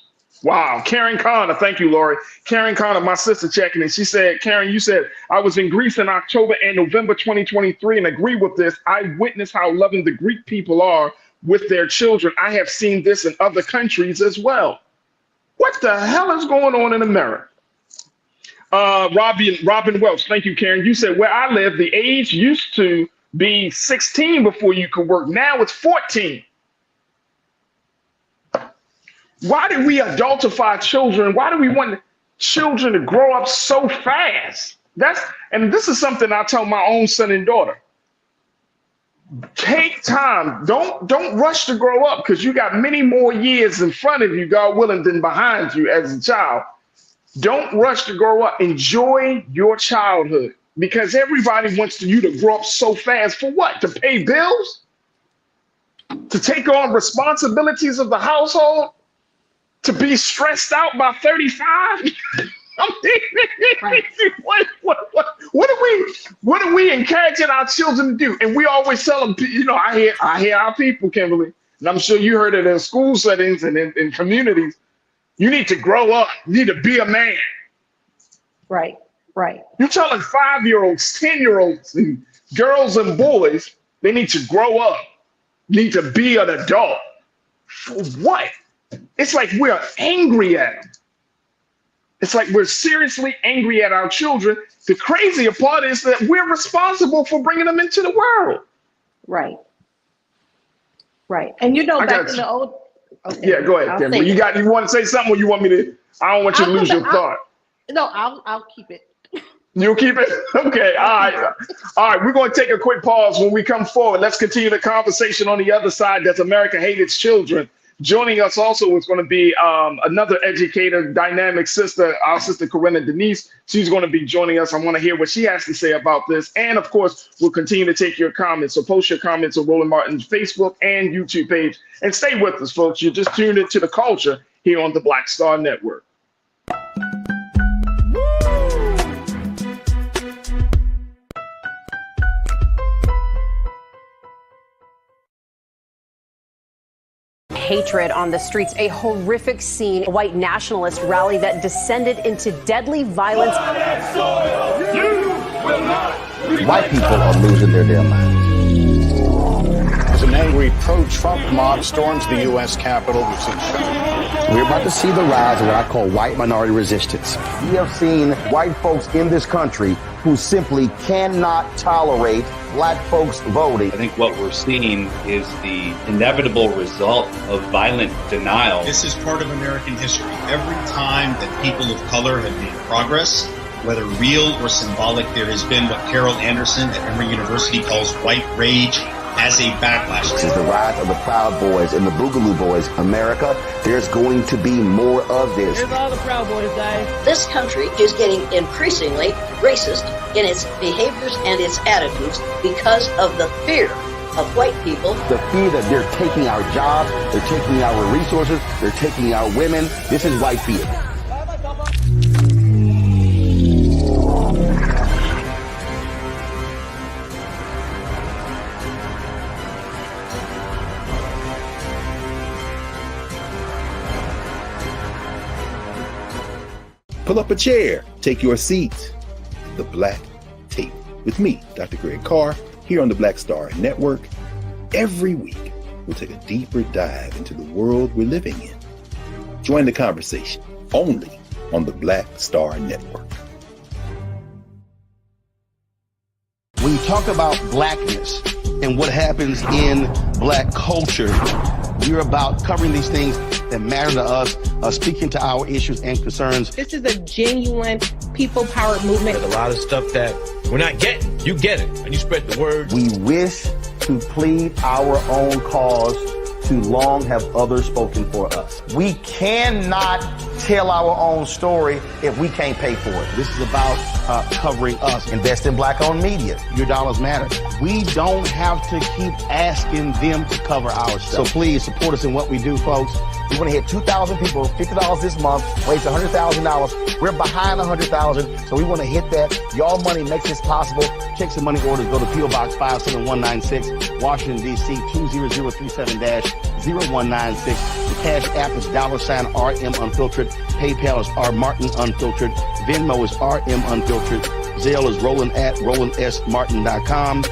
Wow. Karen Connor, thank you, Lori. Karen Connor, my sister, checking in. She said, Karen, you said, I was in Greece in October and November 2023 and agree with this. I witnessed how loving the Greek people are with their children. I have seen this in other countries as well. What the hell is going on in America? Robin Welch, thank you, Karen. You said where I live, the age used to be 16 before you could work. Now it's 14. Why do we adultify children? Why do we want children to grow up so fast? And this is something I tell my own son and daughter. Take time. Don't rush to grow up, because you got many more years in front of you, God willing, than behind you as a child. Don't rush to grow up. Enjoy your childhood, because everybody wants you to grow up so fast. For what? To pay bills? To take on responsibilities of the household? To be stressed out by 35? Right. What are we encouraging our children to do? And we always tell them, I hear our people, Kimberly, and I'm sure you heard it in school settings and in communities. You need to grow up. You need to be a man. Right. You're telling 5-year-olds, 10-year-olds, and girls and boys, they need to grow up, need to be an adult. For what? It's like we're angry at them. It's like we're seriously angry at our children. The crazier part is that we're responsible for bringing them into the world. Right. And back in the old. Okay, yeah, go ahead, Kimberly. You want to say something, or you want me to? I don't want you to lose your thought. No, I'll keep it. You'll keep it? Okay. All right. We're going to take a quick pause. When we come forward, let's continue the conversation on the other side. Does America hate its children? Joining us also is going to be another educator, dynamic sister, our sister Corinna Denise. She's going to be joining us. I want to hear what she has to say about this. And of course, we'll continue to take your comments. So post your comments on Roland Martin's Facebook and YouTube page. And stay with us, folks. You just tuned into The Culture here on the Black Star Network. Hatred on the streets, a horrific scene, a white nationalist rally that descended into deadly violence. White people are losing their damn minds. As an angry pro-Trump mob storms the U.S. Capitol, we've seen shootings. We're about to see the rise of what I call white minority resistance. We have seen white folks in this country who simply cannot tolerate black folks voting. I think what we're seeing is the inevitable result of violent denial. This is part of American history. Every time that people of color have made progress, whether real or symbolic, there has been what Carol Anderson at Emory University calls white rage as a backlash. This is the rise of the Proud Boys and the Boogaloo Boys. America, there's going to be more of this. Here's all the Proud Boys, guys. This country is getting increasingly racist in its behaviors and its attitudes because of the fear of white people. The fear that they're taking our jobs, they're taking our resources, they're taking our women. This is white fear. Pull up a chair, take your seat. The Black Tape with me, Dr. Greg Carr, here on the Black Star Network. Every week, we'll take a deeper dive into the world we're living in. Join the conversation only on the Black Star Network. When you talk about blackness and what happens in black culture, we're about covering these things that matter to us, speaking to our issues and concerns. This is a genuine people-powered movement. There's a lot of stuff that we're not getting. You get it, and you spread the word. We wish to plead our own cause. Too long have others spoken for us. We cannot tell our own story if we can't pay for it. This is about covering us. Invest in black-owned media. Your dollars matter. We don't have to keep asking them to cover our stuff. So please support us in what we do, folks. We want to hit 2,000 people, $50 this month, raise $100,000. We're behind 100,000, so we want to hit that. Y'all money makes this possible. Check some money orders. Go to P.O. Box 57196, Washington, D.C. 20037-0196. The Cash App is $RM Unfiltered. PayPal is R Martin Unfiltered. Venmo is RM Unfiltered. Zelle is Roland at RolandSMartin.com.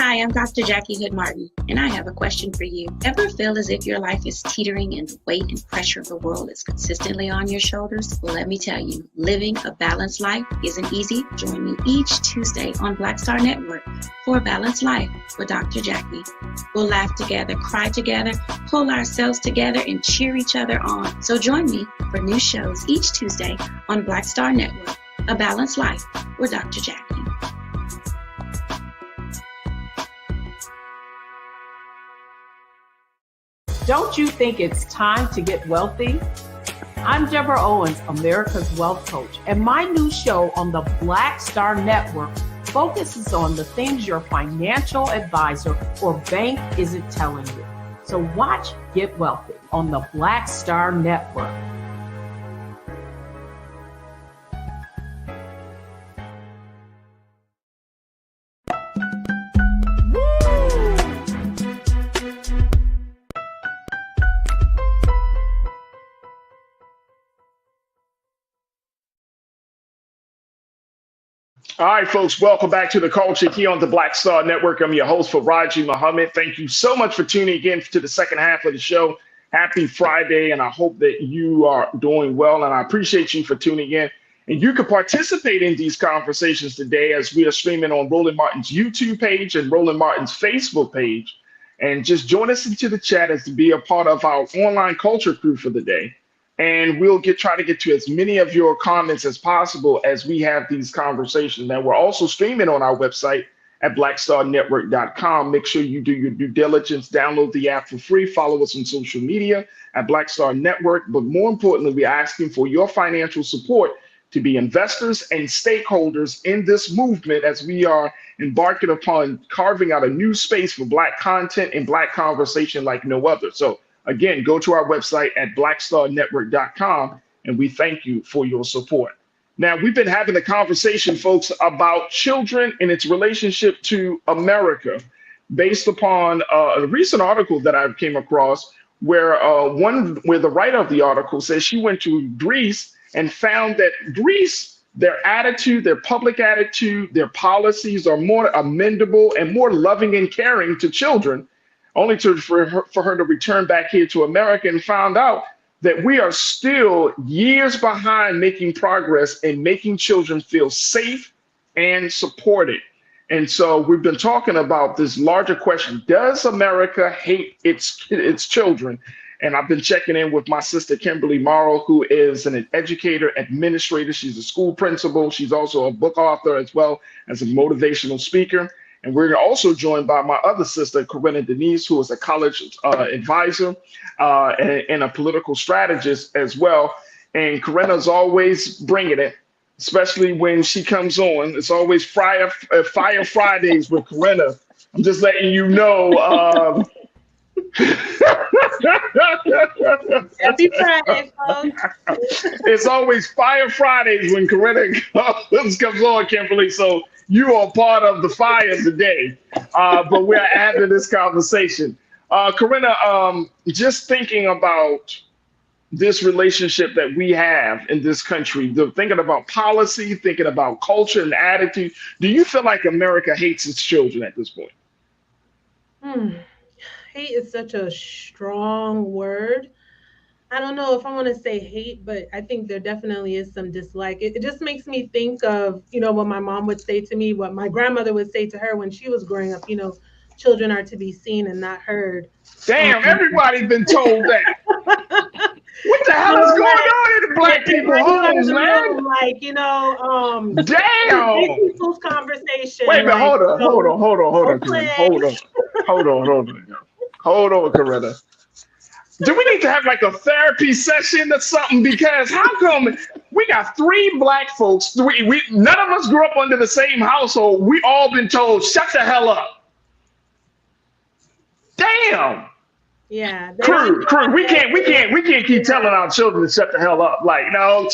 Hi, I'm Dr. Jackie Hood Martin, and I have a question for you. Ever feel as if your life is teetering and the weight and pressure of the world is consistently on your shoulders? Well, let me tell you, living a balanced life isn't easy. Join me each Tuesday on Black Star Network for A Balanced Life with Dr. Jackie. We'll laugh together, cry together, pull ourselves together, and cheer each other on. So join me for new shows each Tuesday on Black Star Network, A Balanced Life with Dr. Jackie. Don't you think it's time to get wealthy? I'm Deborah Owens, America's Wealth Coach, and my new show on the Black Star Network focuses on the things your financial advisor or bank isn't telling you. So watch Get Wealthy on the Black Star Network. All right, folks, welcome back to The Culture here on the Black Star Network. I'm your host, Farajii Muhammad. Thank you so much for tuning in to the second half of the show. Happy Friday, and I hope that you are doing well, and I appreciate you for tuning in. And you can participate in these conversations today as we are streaming on Roland Martin's YouTube page and Roland Martin's Facebook page. And just join us into the chat as to be a part of our online culture crew for the day. And we'll try to get to as many of your comments as possible as we have these conversations. Now, we're also streaming on our website at blackstarnetwork.com. Make sure you do your due diligence, download the app for free, follow us on social media at Black Star Network. But more importantly, we're asking for your financial support to be investors and stakeholders in this movement as we are embarking upon carving out a new space for Black content and Black conversation like no other. So again, go to our website at blackstarnetwork.com, and we thank you for your support. Now, we've been having a conversation, folks, about children and its relationship to America based upon a recent article that I came across where the writer of the article says she went to Greece and found that Greece, their attitude, their public attitude, their policies are more amendable and more loving and caring to children, only for her to return back here to America and found out that we are still years behind making progress in making children feel safe and supported. And so we've been talking about this larger question: does America hate its children? And I've been checking in with my sister, Kimberly Morrow, who is an educator, administrator. She's a school principal. She's also a book author as well as a motivational speaker. And we're also joined by my other sister, Corinna Denise, who is a college advisor and a political strategist as well. And Corinna's always bringing it, especially when she comes on. It's always Fire Fridays with Corinna. I'm just letting you know. Happy Friday, folks. It's always Fire Fridays when Corinna comes on, Kimberly. So you are part of the fire today, but we're having this conversation. Corinna, just thinking about this relationship that we have in this country, thinking about policy, thinking about culture and attitude, do you feel like America hates its children at this point? Hate is such a strong word. I don't know if I want to say hate, but I think there definitely is some dislike. It just makes me think of, what my mom would say to me, what my grandmother would say to her when she was growing up, children are to be seen and not heard. Damn, everybody's been told that. What the hell is going on in the Black people homes, man? Damn. People's conversation. Wait a minute, hold on, Corinna. Do we need to have like a therapy session or something? Because how come we got 3 Black folks, none of us grew up under the same household. We all been told, shut the hell up. Damn. Yeah. Crew, we can't keep telling our children to shut the hell up. Like, no,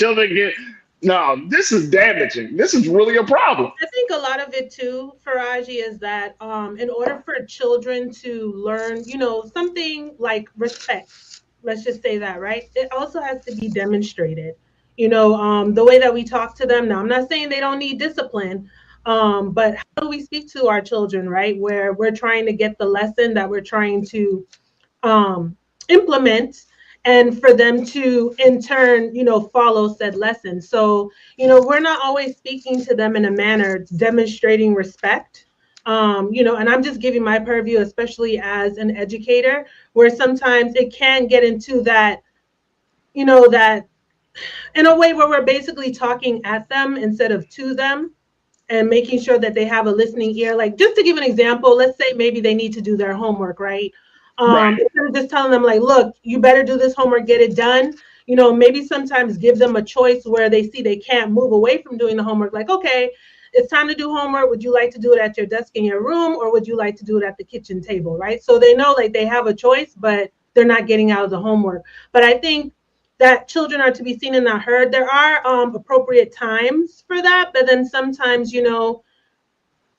this is damaging. This is really a problem. I think a lot of it too, Farajii, is that in order for children to learn, something like respect, let's just say that, right? It also has to be demonstrated. The way that we talk to them. Now, I'm not saying they don't need discipline, But how do we speak to our children, right? Where we're trying to get the lesson that we're trying to implement, and for them to in turn, follow said lesson. So, we're not always speaking to them in a manner demonstrating respect. And I'm just giving my purview, especially as an educator, where sometimes it can get into that, that in a way where we're basically talking at them instead of to them, and making sure that they have a listening ear. Like, just to give an example, let's say maybe they need to do their homework, right? Instead of just telling them like, look, you better do this homework, get it done. Maybe sometimes give them a choice where they see they can't move away from doing the homework. Like, okay, it's time to do homework. Would you like to do it at your desk in your room, or would you like to do it at the kitchen table, right? So they know like they have a choice, but they're not getting out of the homework. But I think that children are to be seen and not heard. There are appropriate times for that, but then sometimes,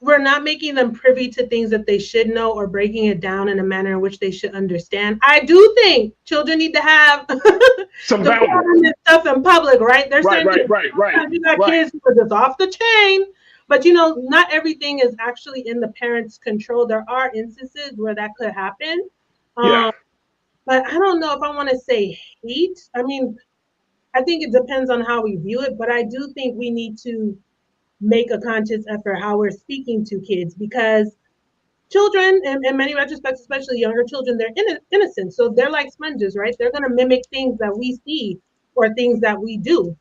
we're not making them privy to things that they should know, or breaking it down in a manner in which they should understand. I do think children need to have some boundaries stuff in public, right? There's right. You got kids who are just off the chain, but not everything is actually in the parents' control. There are instances where that could happen. But I don't know if I want to say hate. I mean, I think it depends on how we view it, but I do think we need to make a conscious effort how we're speaking to kids, because children, in many retrospects, especially younger children, they're innocent. So they're like sponges, right? They're going to mimic things that we see or things that we do.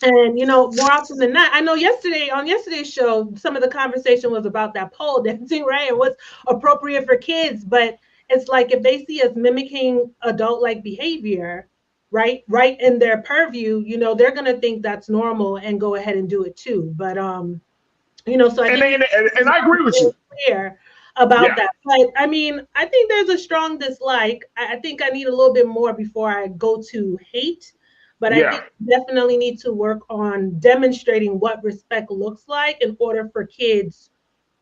And, more often than not, I know on yesterday's show, some of the conversation was about that pole dancing, right? And what's appropriate for kids. But it's like, if they see us mimicking adult-like behavior, right in their purview, they're going to think that's normal and go ahead and do it too. But, so I think and I agree with you clear about that. But I mean, I think there's a strong dislike. I think I need a little bit more before I go to hate. But I think we definitely need to work on demonstrating what respect looks like in order for kids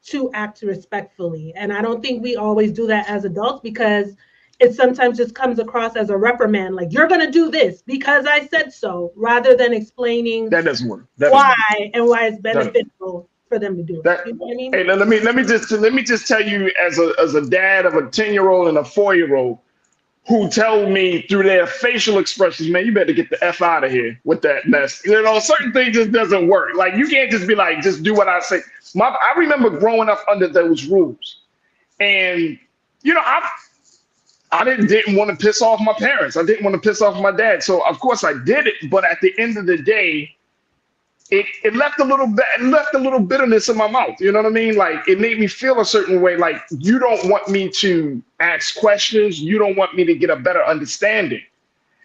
to act respectfully. And I don't think we always do that as adults, because it sometimes just comes across as a reprimand, like, you're going to do this because I said so, rather than explaining that doesn't work. Why it's beneficial for them to do it. You know what I mean? Hey, let me just tell you, as a dad of a 10-year-old and a 4-year-old, who tell me through their facial expressions, man, you better get the F out of here with that mess. Certain things just doesn't work. Like, you can't just be like, just do what I say. I remember growing up under those rules. And, I didn't want to piss off my parents. I didn't want to piss off my dad. So, of course, I did it. But at the end of the day, it left a little bitterness in my mouth. You know what I mean? Like, it made me feel a certain way. Like, you don't want me to ask questions. You don't want me to get a better understanding.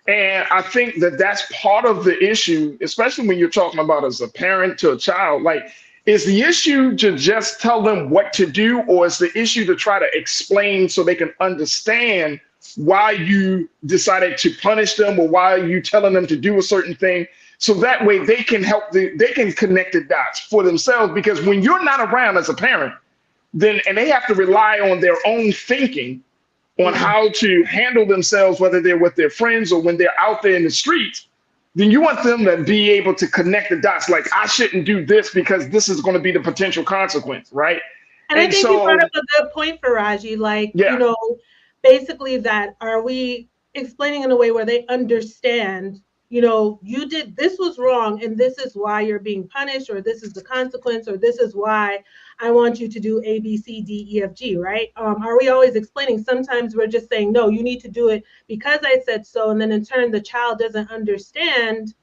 And I think that that's part of the issue, especially when you're talking about as a parent to a child. Like, is the issue to just tell them what to do, or is the issue to try to explain so they can understand why you decided to punish them, or why are you telling them to do a certain thing? So that way they can they can connect the dots for themselves. Because when you're not around as a parent, and they have to rely on their own thinking on how to handle themselves, whether they're with their friends or when they're out there in the streets, then you want them to be able to connect the dots. Like, I shouldn't do this because this is going to be the potential consequence, right? And I think you brought up a good point, Farajii. Like, basically that, are we explaining in a way where they understand, you did, this was wrong, and this is why you're being punished, or this is the consequence, or this is why I want you to do A, B, C, D, E, F, G, right? Are we always explaining? Sometimes we're just saying, no, you need to do it because I said so. And then in turn, the child doesn't understand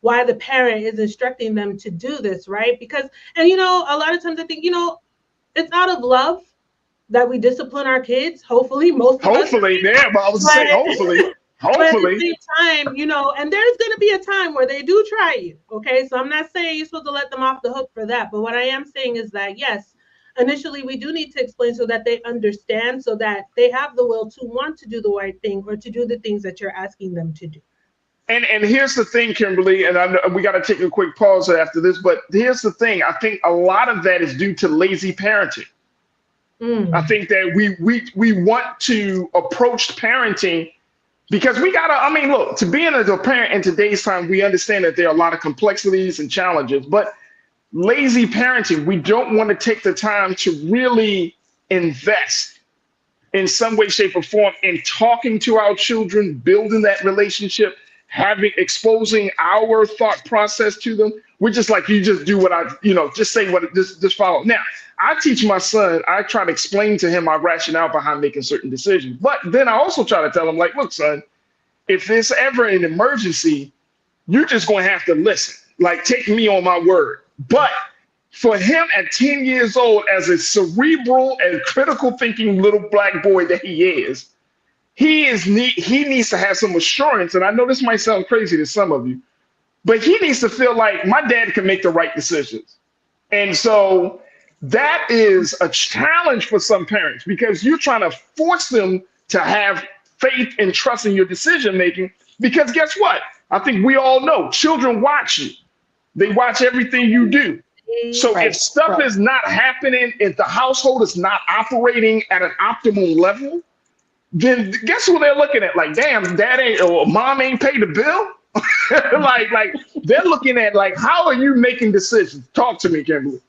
why the parent is instructing them to do this, right? Because, and a lot of times I think, it's out of love that we discipline our kids. Hopefully, most of us. Hopefully, yeah, but I was saying hopefully. But at the same time, and there's going to be a time where they do try you, okay? So I'm not saying you're supposed to let them off the hook for that. But what I am saying is that, yes, initially we do need to explain so that they understand, so that they have the will to want to do the right thing, or to do the things that you're asking them to do. And here's the thing, Kimberly, and we got to take a quick pause after this, but here's the thing. I think a lot of that is due to lazy parenting. I think that we want to approach parenting because we got to, look, to be an adult parent in today's time, we understand that there are a lot of complexities and challenges, but lazy parenting. We don't want to take the time to really invest in some way, shape, or form in talking to our children, building that relationship, exposing our thought process to them. We're just like, you just do what just say what, just follow. Now, I teach my son, I try to explain to him my rationale behind making certain decisions. But then I also try to tell him, like, look, son, if there's ever an emergency, you're just going to have to listen. Like, take me on my word. But for him at 10 years old, as a cerebral and critical thinking little black boy that he is, he needs to have some assurance. And I know this might sound crazy to some of you, but he needs to feel like my dad can make the right decisions. And so that is a challenge for some parents, because you're trying to force them to have faith and trust in your decision making. Because guess what? I think we all know children watch you. They watch everything you do. So if stuff is not happening, if the household is not operating at an optimal level, then guess what they're looking at? Like, damn, dad ain't or mom ain't paid the bill. like they're looking at, like, how are you making decisions? Talk to me, Kimberly.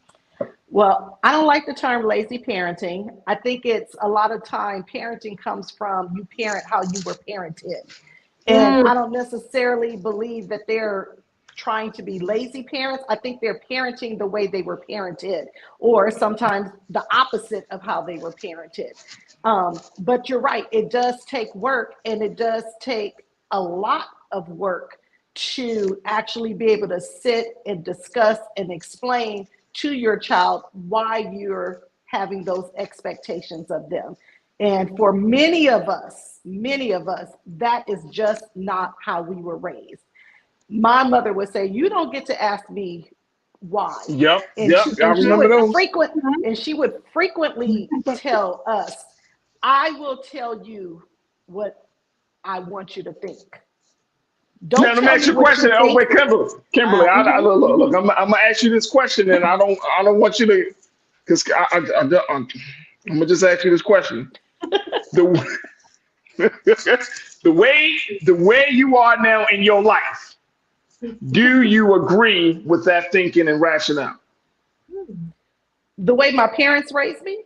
Well, I don't like the term lazy parenting. I think it's a lot of time parenting comes from you parent how you were parented. And I don't necessarily believe that they're trying to be lazy parents. I think they're parenting the way they were parented, or sometimes the opposite of how they were parented. But you're right, it does take work, and it does take a lot of work to actually be able to sit and discuss and explain to your child why you're having those expectations of them. And for many of us, that is just not how we were raised. My mother would say, you don't get to ask me why. Yep. And I remember those. She would frequently tell us, I will tell you what I want you to think. Don't now, let me ask you a question. Oh, wait, Kimberly, look, I'm gonna ask you this question, and I don't want you to, because I'm gonna just ask you this question. The way you are now in your life, do you agree with that thinking and rationale? The way my parents raised me?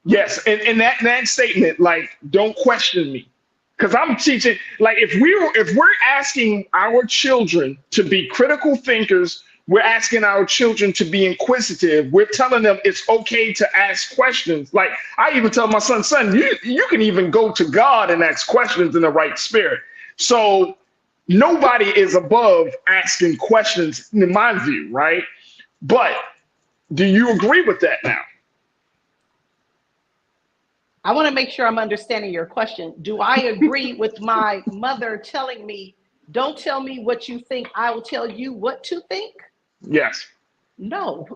Yes, and that statement, like, don't question me. Because I'm teaching, like, if we're asking our children to be critical thinkers, we're asking our children to be inquisitive. We're telling them it's okay to ask questions. Like, I even tell my son, you can even go to God and ask questions in the right spirit. So nobody is above asking questions, in my view, right? But do you agree with that now? I want to make sure I'm understanding your question. Do I agree with my mother telling me, don't tell me what you think, I will tell you what to think? Yes. No,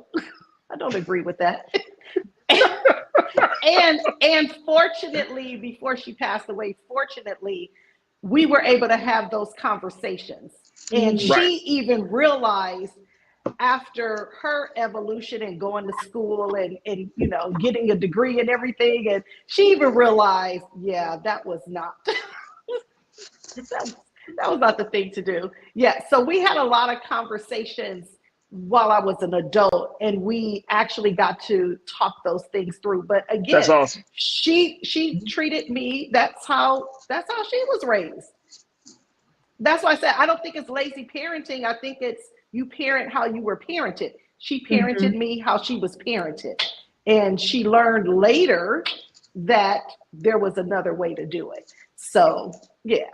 I don't agree with that. and fortunately, before she passed away, we were able to have those conversations. And she even realized, after her evolution and going to school and getting a degree and everything, and she even realized, that was not that was not the thing to do. So we had a lot of conversations while I was an adult, and we actually got to talk those things through. But again, that's awesome. She treated me, that's how she was raised. That's why I said I don't think it's lazy parenting. I think it's you parent how you were parented. She parented me how she was parented. And she learned later that there was another way to do it. So, yeah.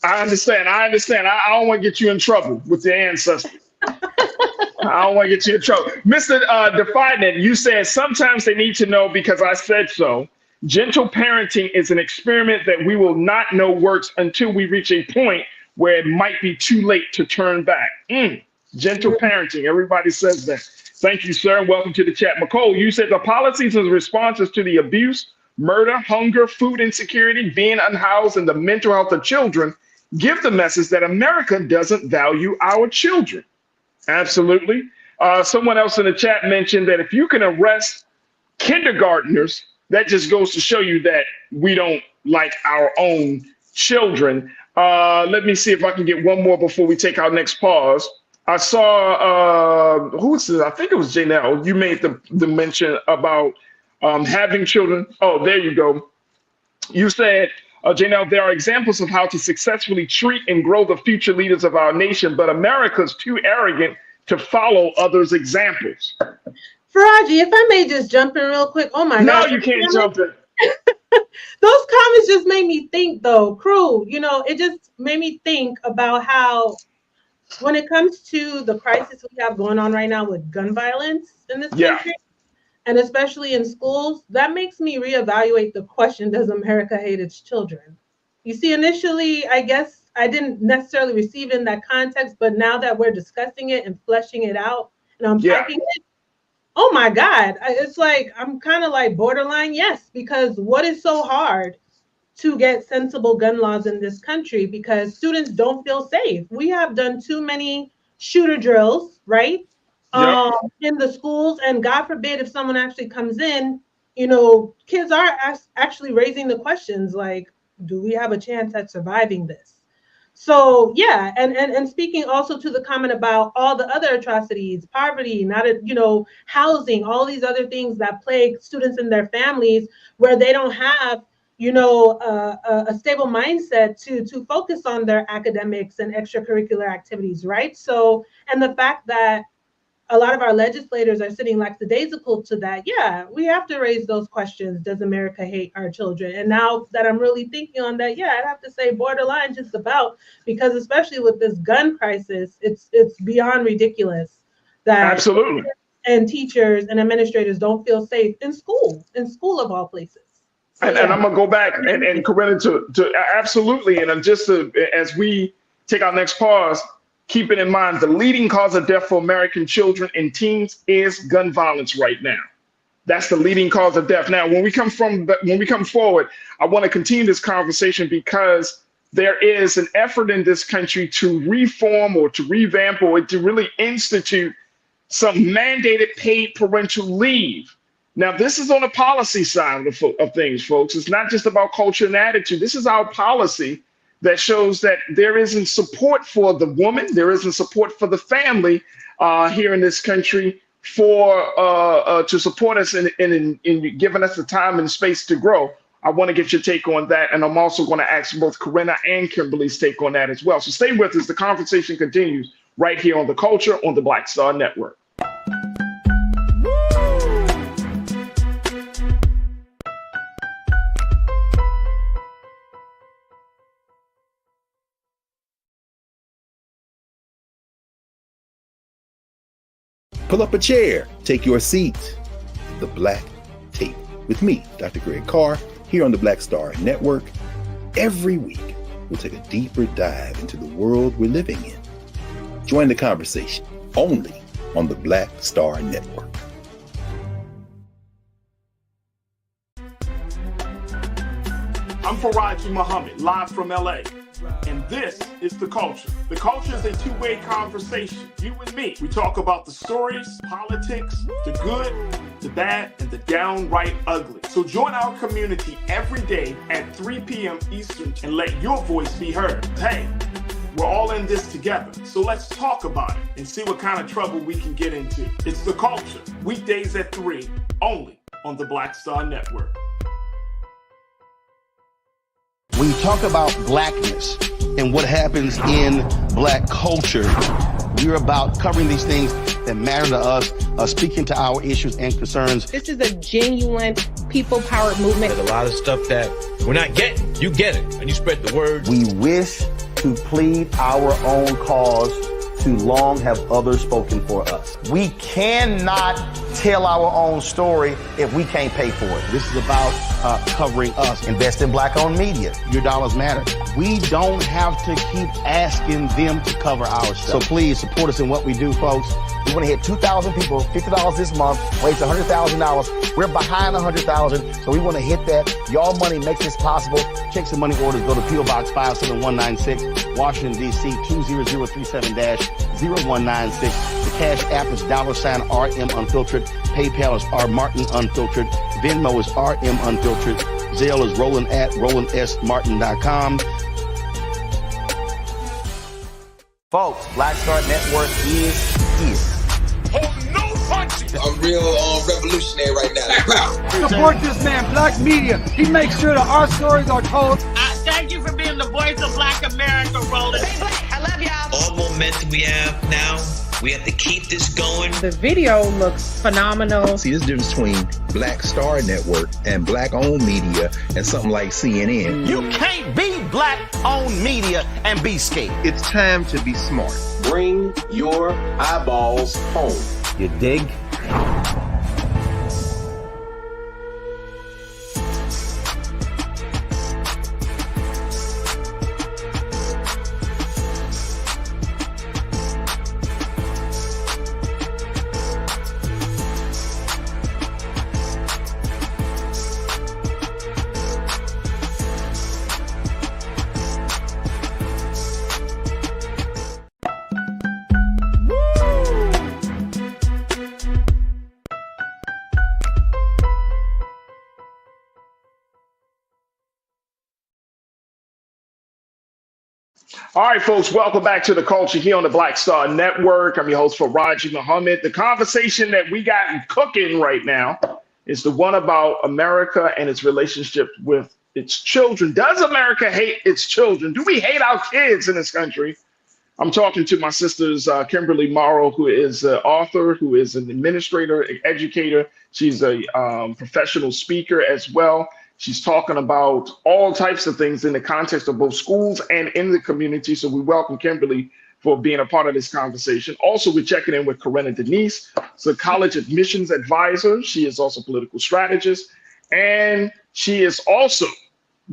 I understand. I don't want to get you in trouble with your ancestors. I don't want to get you in trouble. Mr. Define, you said sometimes they need to know because I said so. Gentle parenting is an experiment that we will not know works until we reach a point where it might be too late to turn back. Gentle parenting. Everybody says that. Thank you, sir. Welcome to the chat. McCole, you said the policies and responses to the abuse, murder, hunger, food insecurity, being unhoused, and the mental health of children give the message that America doesn't value our children. Absolutely. Someone else in the chat mentioned that if you can arrest kindergartners, that just goes to show you that we don't like our own children. Let me see if I can get one more before we take our next pause. I saw who was it? I think it was Janelle. You made the mention about having children. Oh, there you go. You said, Janelle, there are examples of how to successfully treat and grow the future leaders of our nation, but America's too arrogant to follow others' examples. Farajii, if I may just jump in real quick. Oh my God. No, you can't jump in. Those comments just made me think, though, crew, it just made me think about how when it comes to the crisis we have going on right now with gun violence in this country, and especially in schools, that makes me reevaluate the question, does America hate its children? You see, initially, I guess I didn't necessarily receive it in that context, but now that we're discussing it and fleshing it out and unpacking it, oh my God, it's like, I'm kind of like borderline, yes, because what is so hard to get sensible gun laws in this country? Because students don't feel safe. We have done too many shooter drills, right? In the schools, and God forbid if someone actually comes in, kids are actually raising the questions like, do we have a chance at surviving this? So yeah, and speaking also to the comment about all the other atrocities, poverty, housing, all these other things that plague students and their families, where they don't have a stable mindset to focus on their academics and extracurricular activities, right? So, and the fact that a lot of our legislators are sitting lackadaisical to that. Yeah, we have to raise those questions. Does America hate our children? And now that I'm really thinking on that, yeah, I'd have to say borderline just about, because especially with this gun crisis, it's beyond ridiculous that absolutely and teachers and administrators don't feel safe in school of all places. So, and I'm gonna go back and Corinna to absolutely, and just as we take our next pause, keeping in mind the leading cause of death for American children and teens is gun violence right now. That's the leading cause of death. Now, when we come forward, I want to continue this conversation because there is an effort in this country to reform or to revamp or to really institute some mandated paid parental leave. Now, this is on the policy side of things, folks. It's not just about culture and attitude. This is our policy that shows that there isn't support for the woman, there isn't support for the family here in this country to support us in giving us the time and space to grow. I want to get your take on that, and I'm also going to ask both Corinna and Kimberly's take on that as well. So stay with us. The conversation continues right here on The Culture on the Black Star Network. Pull up a chair, take your seat. The Black Tape with me, Dr. Greg Carr, here on the Black Star Network. Every week, we'll take a deeper dive into the world we're living in. Join the conversation only on the Black Star Network. I'm Farajii Muhammad, live from LA. And this is The Culture. The Culture is a two-way conversation. You and me. We talk about the stories, politics, the good, the bad, and the downright ugly. So join our community every day at 3 p.m. Eastern and let your voice be heard. Hey, we're all in this together. So let's talk about it and see what kind of trouble we can get into. It's The Culture, weekdays at 3, only on the Black Star Network. When you talk about blackness and what happens in black culture, we're about covering these things that matter to us, speaking to our issues and concerns. This is a genuine people-powered movement. There's a lot of stuff that we're not getting. You get it, and you spread the word. We wish to plead our own cause. Too long have others spoken for us. We cannot tell our own story if we can't pay for it. This is about covering us. Invest in black-owned media. Your dollars matter. We don't have to keep asking them to cover our stuff. So please support us in what we do, folks. We want to hit 2,000 people, $50 this month, raise $100,000. We're behind 100,000, so we want to hit that. Y'all money makes this possible. Check some money orders. Go to P.O. Box 57196, Washington, D.C. 20037-0196. The Cash App is $RM Unfiltered. PayPal is R Martin Unfiltered. Venmo is RM Unfiltered. Zelle is Roland@RolandSMartin.com. Folks, Black Star Network is here. I'm real revolutionary right now. Support this man, Black Media. He makes sure that our stories are told. Thank you for being the voice of Black America, Roland. I love y'all. All momentum we have now, we have to keep this going. The video looks phenomenal. See, there's a difference between Black Star Network and Black-owned media and something like CNN. You can't be Black-owned media and be scared. It's time to be smart. Bring your eyeballs home. You dig? All right, folks, welcome back to The Culture here on the Black Star Network. I'm your host, Farajii Muhammad. The conversation that we got cooking right now is the one about America and its relationship with its children. Does America hate its children? Do we hate our kids in this country? I'm talking to my sisters, Kimberly Morrow, who is an author, who is an administrator, educator. She's a professional speaker as well. She's talking about all types of things in the context of both schools and in the community. So we welcome Kimberly for being a part of this conversation. Also, we're checking in with Corinna Denise, a college admissions advisor. She is also a political strategist. And she is also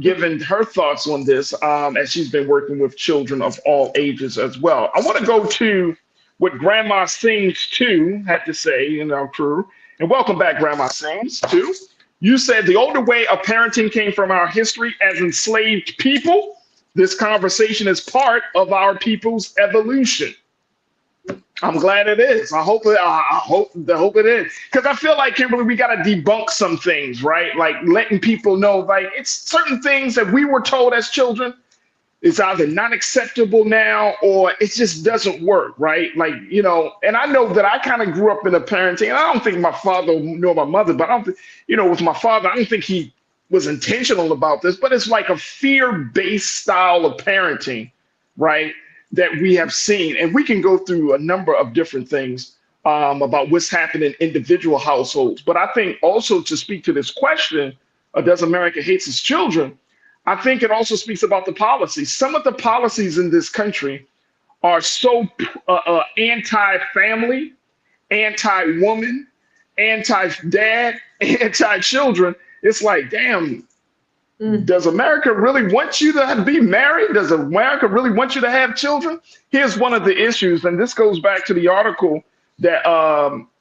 given her thoughts on this as she's been working with children of all ages as well. I want to go to what Grandma Sings too had to say in our crew. And welcome back, Grandma Sings too. You said the older way of parenting came from our history as enslaved people. This conversation is part of our people's evolution. I'm glad it is. I hope it is. Because I feel like, Kimberly, we got to debunk some things, right? Like letting people know, like it's certain things that we were told as children is either not acceptable now or it just doesn't work, right? Like, you know, and I know that I kind of grew up in a parenting, and I don't think my father nor my mother, but I don't think, you know, with my father, I don't think he was intentional about this, but it's like a fear-based style of parenting, right, that we have seen. And we can go through a number of different things about what's happening in individual households. But I think also to speak to this question, does America hate its children? I think it also speaks about the policies. Some of the policies in this country are so anti-family, anti-woman, anti-dad, anti-children. It's like, damn, does America really want you to be married? Does America really want you to have children? Here's one of the issues, and this goes back to the article that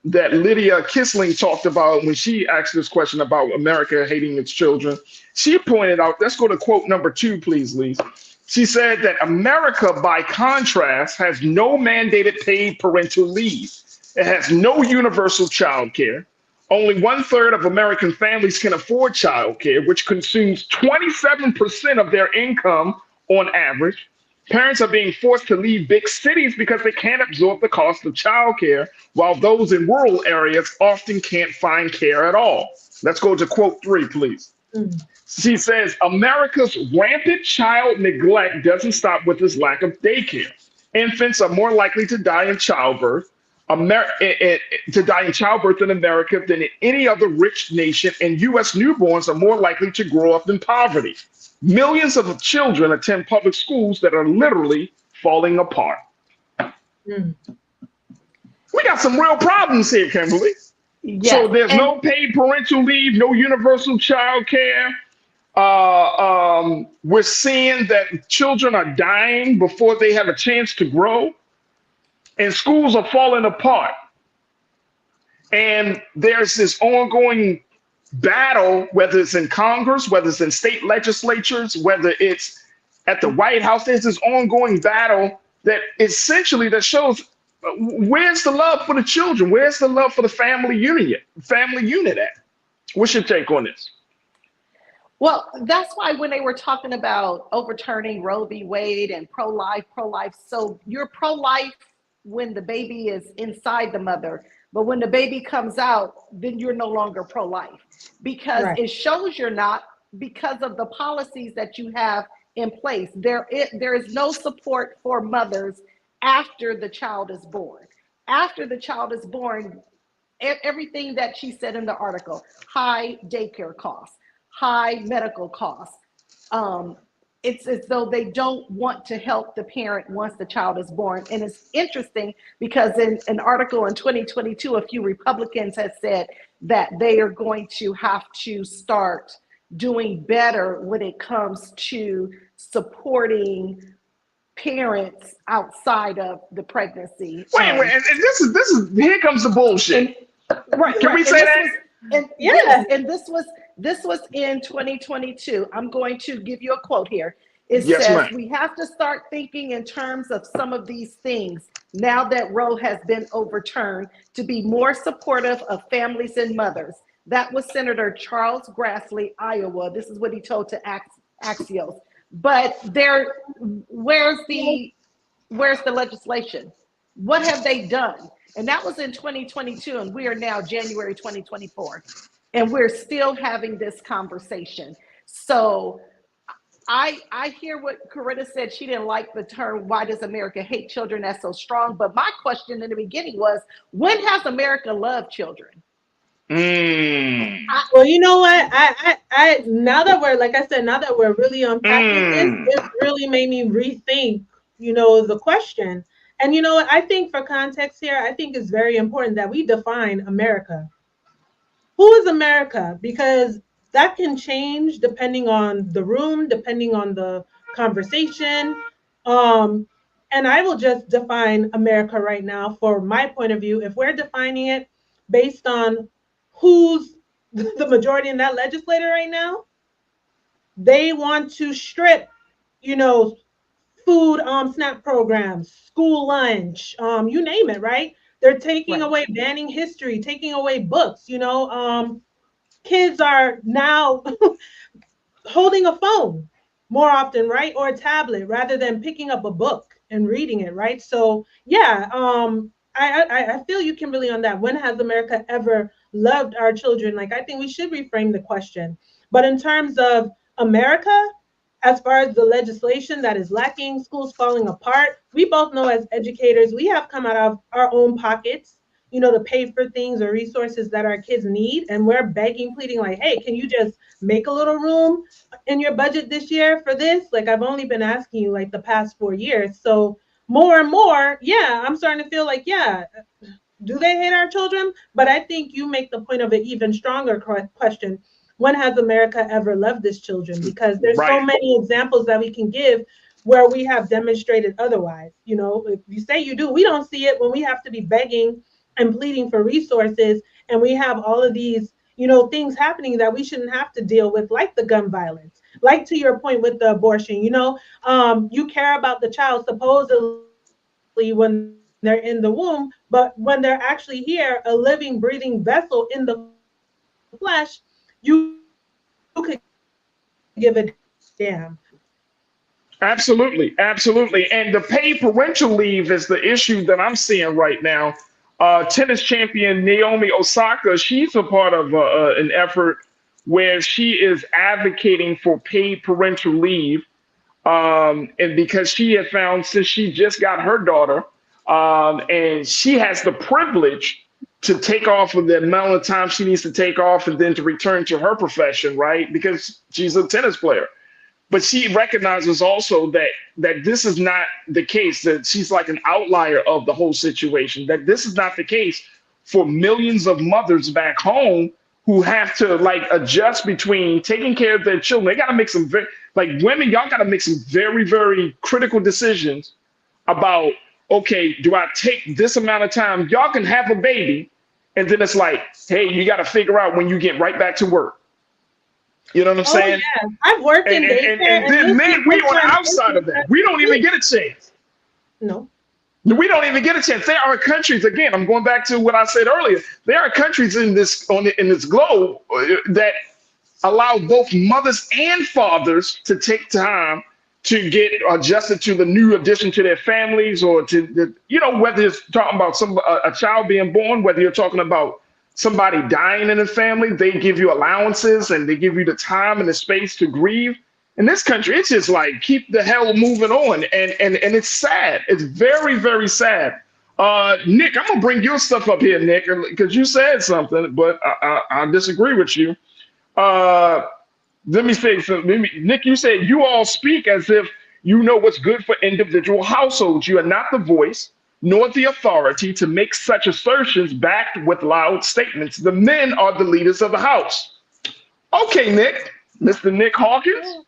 that Lydia Kisling talked about when she asked this question about America hating its children. She pointed out, let's go to quote number 2, please, Lise. She said that America, by contrast, has no mandated paid parental leave. It has no universal child care. Only 1/3 of American families can afford child care, which consumes 27% of their income on average. Parents are being forced to leave big cities because they can't absorb the cost of childcare, while those in rural areas often can't find care at all. Let's go to quote 3, please. She says, America's rampant child neglect doesn't stop with this lack of daycare. Infants are more likely to die in childbirth, in America than in any other rich nation, and U.S. newborns are more likely to grow up in poverty. Millions of children attend public schools that are literally falling apart. We got some real problems here, Kimberly. Yes. So there's no paid parental leave, no universal child care. We're seeing that children are dying before they have a chance to grow, and schools are falling apart. And there's this ongoing battle, whether it's in Congress, whether it's in state legislatures, whether it's at the White House. There's this ongoing battle that essentially that shows where's the love for the children? Where's the love for the family unit at? What's your take on this? Well, that's why when they were talking about overturning Roe v. Wade and pro-life, so you're pro-life when the baby is inside the mother, but when the baby comes out, then you're no longer pro-life, because Right. it shows you're not, because of the policies that you have in place. There is no support for mothers after the child is born. After the child is born, everything that she said in the article, high daycare costs, high medical costs. It's as though they don't want to help the parent once the child is born. And it's interesting because in an article in 2022, a few Republicans had said that they are going to have to start doing better when it comes to supporting parents outside of the pregnancy. Wait, and this is here comes the bullshit. Right. Can we say that? Yes, and this was in 2022. I'm going to give you a quote here. It Yes, says, ma'am. we have to start thinking in terms of some of these things now that Roe has been overturned, to be more supportive of families and mothers. That was Senator Charles Grassley, Iowa. This is what he told to Axios. But where's the legislation? What have they done? And that was in 2022, and we are now January 2024, and we're still having this conversation. So I hear what Coretta said. She didn't like the term, why does America hate children? That's so strong. But my question in the beginning was, when has America loved children? Well, you know what? I now that we're, like I said, now that we're really unpacking this, it really made me rethink, the question. And you know what? I think for context here, I think it's very important that we define America. Who is America? Because that can change depending on the room, depending on the conversation. And I will just define America right now for my point of view. If we're defining it based on who's the majority in that legislature right now, they want to strip, food SNAP programs, school lunch, you name it, right? They're taking away, banning history, taking away books, kids are now holding a phone more often, right? Or a tablet rather than picking up a book and reading it, right? So yeah, I feel you, Kimberly, on that. When has America ever loved our children? Like, I think we should reframe the question. But in terms of America, as far as the legislation that is lacking, schools falling apart, we both know as educators, we have come out of our own pockets, to pay for things or resources that our kids need. And we're begging, pleading like, hey, can you just make a little room in your budget this year for this? Like, I've only been asking you like the past 4 years. So more and more, yeah, I'm starting to feel like, yeah, do they hate our children? But I think you make the point of an even stronger question. When has America ever loved its children? Because there's so many examples that we can give where we have demonstrated otherwise. If you say you do, we don't see it when we have to be begging and pleading for resources. And we have all of these, things happening that we shouldn't have to deal with, like the gun violence, like to your point with the abortion, you care about the child supposedly when they're in the womb, but when they're actually here, a living, breathing vessel in the flesh, you could give a damn. Absolutely. And the paid parental leave is the issue that I'm seeing right now. Tennis champion Naomi Osaka, she's a part of an effort where she is advocating for paid parental leave. And because she had found, since she just got her daughter, and she has the privilege to take off of the amount of time she needs to take off and then to return to her profession, right? Because she's a tennis player. But she recognizes also that this is not the case, that she's like an outlier of the whole situation, that this is not the case for millions of mothers back home who have to like adjust between taking care of their children. They got to make some women, y'all got to make some very, very critical decisions about, okay, do I take this amount of time? Y'all can have a baby. And then it's like, hey, you got to figure out when you get right back to work. You know what I'm saying? Yeah. I've worked in daycare. And then we on the outside of that. We don't even get a chance. No. We don't even get a chance. There are countries, again, I'm going back to what I said earlier. There are countries in this globe that allow both mothers and fathers to take time to get adjusted to the new addition to their families, or to the, whether it's talking about a child being born, whether you're talking about somebody dying in the family, they give you allowances and they give you the time and the space to grieve. In this country, it's just like, keep the hell moving on. And it's sad. It's very, very sad. Nick, I'm gonna bring your stuff up here, Nick, because you said something, but I disagree with you. Let me say something. Nick, you said you all speak as if you know what's good for individual households. You are not the voice nor the authority to make such assertions backed with loud statements. The men are the leaders of the house. Okay, Nick, Mr. Nick Hawkins,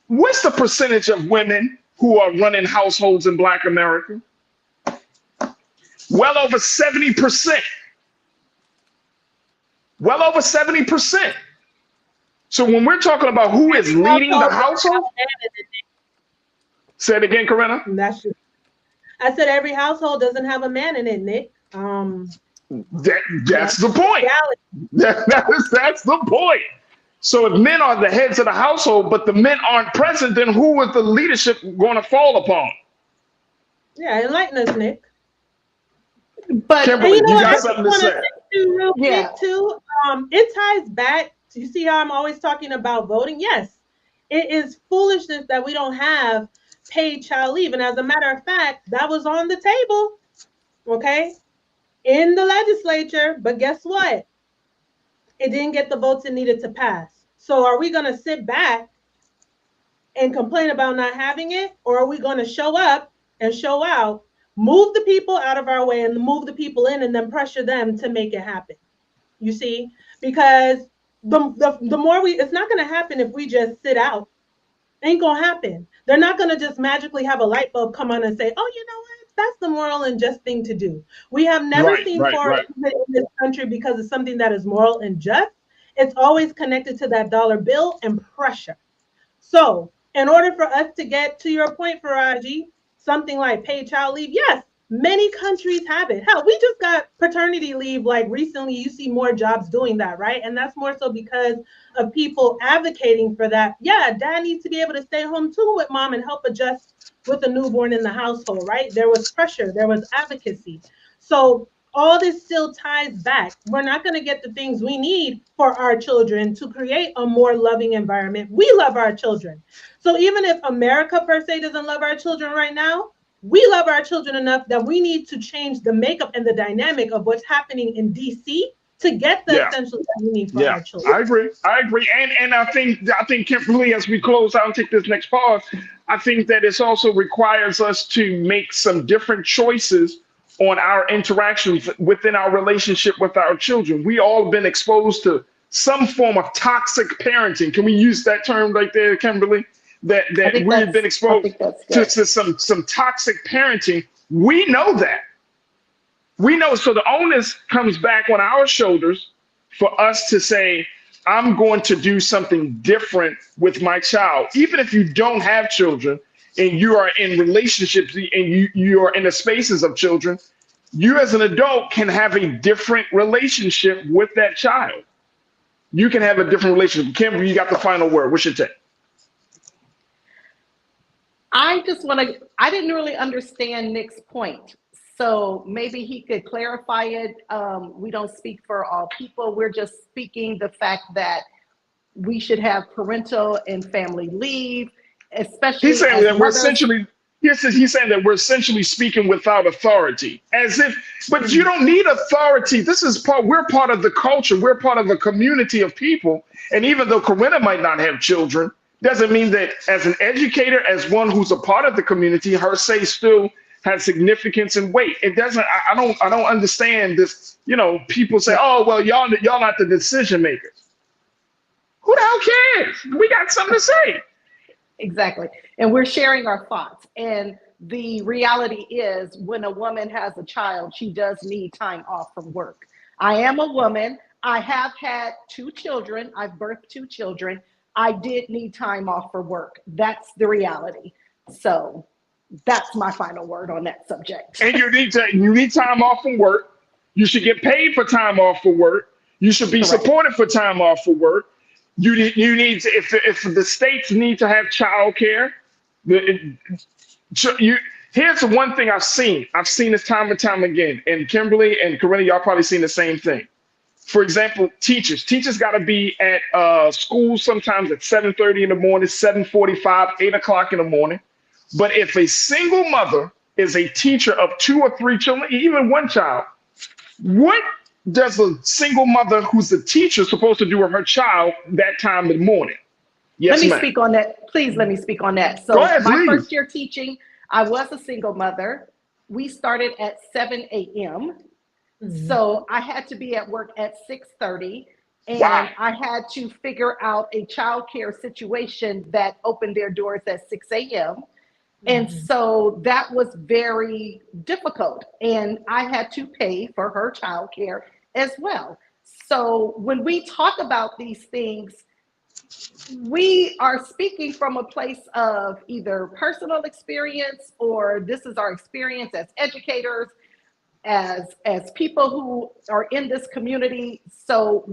what's the percentage of women who are running households in Black America? Well over 70%. Well over 70%. So when we're talking about who is leading the household, say it again, Corinna. I said every household doesn't have a man in it, Nick. That's the point. That's the point. So if men are the heads of the household, but the men aren't present, then who is the leadership going to fall upon? Yeah, enlighten us, Nick. But Kimberly, you got something to say. Real quick too. It ties back. You see how I'm always talking about voting? Yes, it is foolishness that we don't have paid child leave. And as a matter of fact, that was on the table, okay, in the legislature. But guess what? It didn't get the votes it needed to pass. So are we going to sit back and complain about not having it? Or are we going to show up and show out, move the people out of our way and move the people in, and then pressure them to make it happen? You see, because the more it's not going to happen if we just sit out. Ain't going to happen. They're not going to just magically have a light bulb come on and say, oh, you know what? That's the moral and just thing to do. We have never seen forward in this country because of something that is moral and just. It's always connected to that dollar bill and pressure. So in order for us to get to your point, Farajii, something like paid child leave, yes, many countries have it. Hell, we just got paternity leave like recently. You see more jobs doing that, right? And that's more so because of people advocating for that. Yeah, dad needs to be able to stay home too with mom and help adjust with a newborn in the household, right? There was pressure, there was advocacy. So all this still ties back. We're not going to get the things we need for our children to create a more loving environment. We love our children. So even if America per se doesn't love our children right now, we love our children enough that we need to change the makeup and the dynamic of what's happening in DC to get the essentials that we need for our children. I agree. And I think Kimberly, as we close out and take this next pause, I think that it also requires us to make some different choices on our interactions within our relationship with our children. We all been exposed to some form of toxic parenting. Can we use that term right there, Kimberly? That we've been exposed to some toxic parenting. We know that. We know. So the onus comes back on our shoulders for us to say, I'm going to do something different with my child. Even if you don't have children and you are in relationships and you are in the spaces of children, you as an adult can have a different relationship with that child. You can have a different relationship. Kimberly, you got the final word. What's your take? I didn't really understand Nick's point. So maybe he could clarify it. We don't speak for all people. We're just speaking the fact that we should have parental and family leave, especially. He's saying that he's saying that we're essentially speaking without authority, as if, but you don't need authority. We're part of the culture. We're part of a community of people. And even though Corinna might not have children, doesn't mean that as an educator, as one who's a part of the community, her say still has significance and weight. It doesn't. I don't understand this. People say, "Oh, well, y'all not the decision makers." Who the hell cares? We got something to say. Exactly, and we're sharing our thoughts. And the reality is, when a woman has a child, she does need time off from work. I am a woman. I have had 2 children. I've birthed 2 children. I did need time off for work. That's the reality. So that's my final word on that subject. And you need time off from work. You should get paid for time off for work. You should be supported for time off for work. You need to, if the states need to have childcare, here's the one thing I've seen. I've seen this time and time again. And Kimberly and Corinna, y'all probably seen the same thing. For example, teachers got to be at school sometimes at 7:30 in the morning, 7:45, 8 o'clock in the morning. But if a single mother is a teacher of 2 or 3 children, even one child, what does a single mother who's a teacher supposed to do with her child that time in the morning? Yes, let me speak on that. Please let me speak on that. So my first year teaching, I was a single mother. We started at 7 a.m. So I had to be at work at 6:30, and I had to figure out a childcare situation that opened their doors at 6 a.m. And so that was very difficult, and I had to pay for her childcare as well. So when we talk about these things, we are speaking from a place of either personal experience, or this is our experience as educators, as people who are in this community. So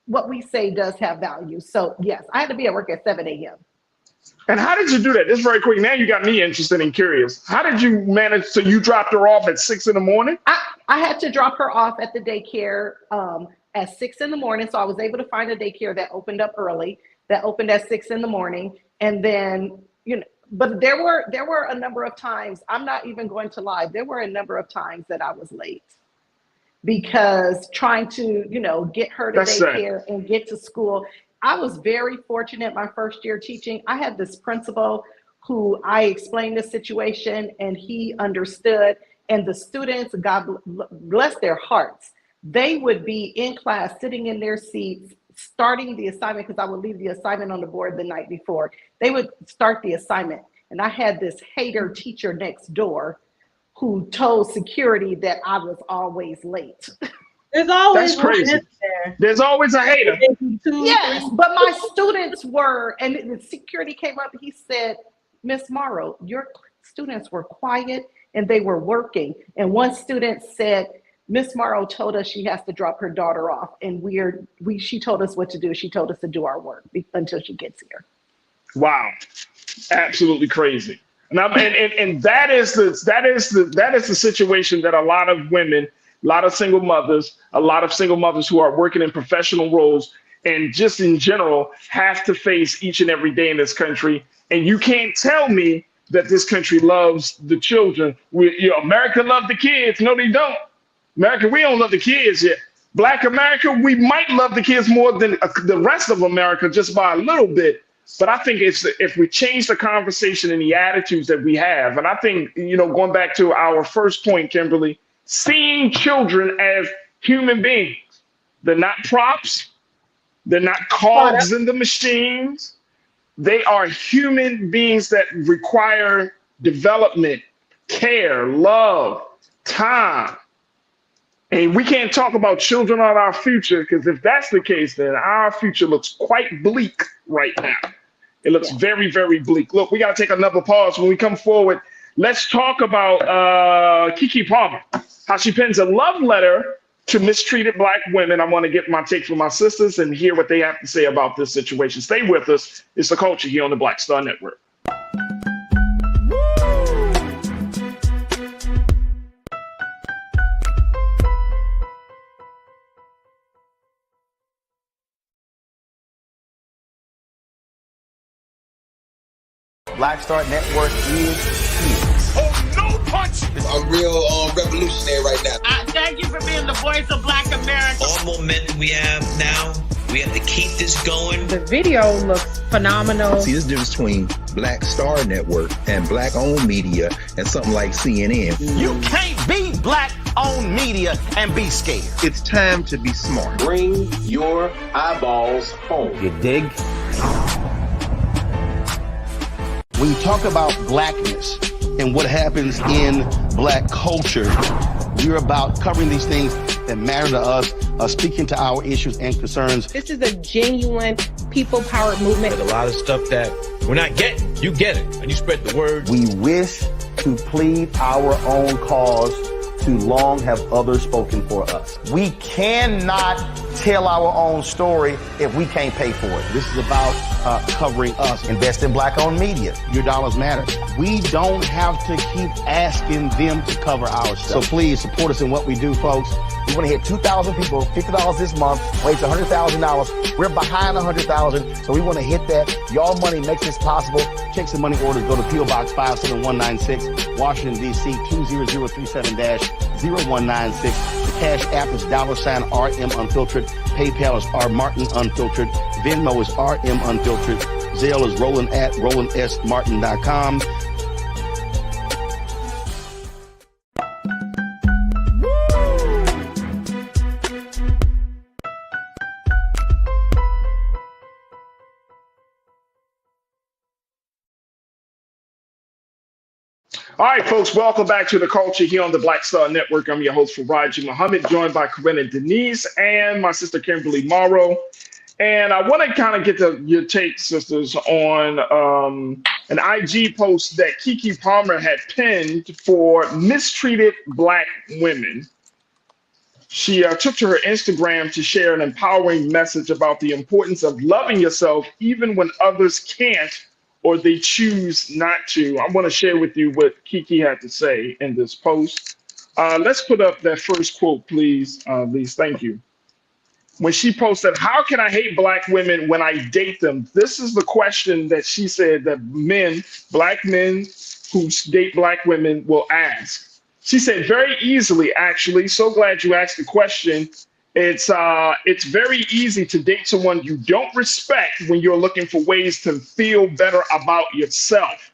what we say does have value. So yes, I had to be at work at 7 a.m. And how did you do that? This is very quick. Now you got me interested and curious. How did you manage? So you dropped her off at 6 in the morning? I had to drop her off at the daycare at 6 in the morning. So I was able to find a daycare that opened up early, that opened at 6 in the morning. And then, but there were a number of times, I'm not even going to lie, there were a number of times that I was late because trying to, get her to daycare and get to school. I was very fortunate my first year teaching. I had this principal who I explained the situation and he understood, and the students, God bless their hearts, they would be in class sitting in their seats starting the assignment, because I would leave the assignment on the board the night before. They would start the assignment, and I had this hater teacher next door who told security that I was always late. There's always That's crazy. There. There's always a hater. Yes, but my students were, and the security came up, he said, Miss Morrow, your students were quiet and they were working. And one student said, Miss Morrow told us she has to drop her daughter off, and she told us what to do. She told us to do our work until she gets here. Wow, absolutely crazy. And that is the situation that a lot of women, a lot of single mothers who are working in professional roles and just in general have to face each and every day in this country. And you can't tell me that this country loves the children. America loves the kids. No, they don't. America, we don't love the kids yet. Black America, we might love the kids more than the rest of America, just by a little bit. But I think if we change the conversation and the attitudes that we have, and I think, going back to our first point, Kimberly, seeing children as human beings. They're not props. They're not cogs in the machines. They are human beings that require development, care, love, time. And we can't talk about children are our future, because if that's the case, then our future looks quite bleak right now. It looks very, very bleak. Look, we got to take another pause. When we come forward, let's talk about Kiki Palmer, how she pens a love letter to mistreated Black women. I want to get my take from my sisters and hear what they have to say about this situation. Stay with us. It's The Culture here on the Black Star Network. Black Star Network is here. Oh, no punch! I'm real revolutionary right now. Thank you for being the voice of Black America. All momentum we have now, we have to keep this going. The video looks phenomenal. See, there's a difference between Black Star Network and Black-owned media and something like CNN. You can't be Black-owned media and be scared. It's time to be smart. Bring your eyeballs home. You dig? When you talk about Blackness and what happens in Black culture, we're about covering these things that matter to us, speaking to our issues and concerns. This is a genuine people-powered movement. There's a lot of stuff that we're not getting. You get it, and you spread the word. We wish to plead our own cause too long have others spoken for us. We cannot tell our own story if we can't pay for it. This is about covering us. Invest in Black-owned media. Your dollars matter. We don't have to keep asking them to cover our stuff. So please support us in what we do, folks. We want to hit 2,000 people, $50 this month, raise $100,000. We're behind 100,000, so we want to hit that. Y'all money makes this possible. Checks and money orders go to P.O. Box 57196, Washington, D.C. 20037-0196. The Cash App is $RM Unfiltered. PayPal is R Martin Unfiltered. Venmo is RM Unfiltered. Zelle is Roland at RolandSMartin.com. All right, folks, welcome back to The Culture here on the Black Star Network. I'm your host, Farajii Muhammad, joined by Corinna Denise and my sister, Kimberly Morrow. And I want to kind of get your take, sisters, on an IG post that Kiki Palmer had penned for mistreated Black women. She took to her Instagram to share an empowering message about the importance of loving yourself even when others can't or they choose not to. I want to share with you what Kiki had to say in this post. Let's put up that first quote, please, Lise. Thank you. When she posted, "How can I hate Black women when I date them?" This is the question that she said that men, Black men who date Black women will ask. She said, very easily, actually. So glad you asked the question. It's very easy to date someone you don't respect when you're looking for ways to feel better about yourself.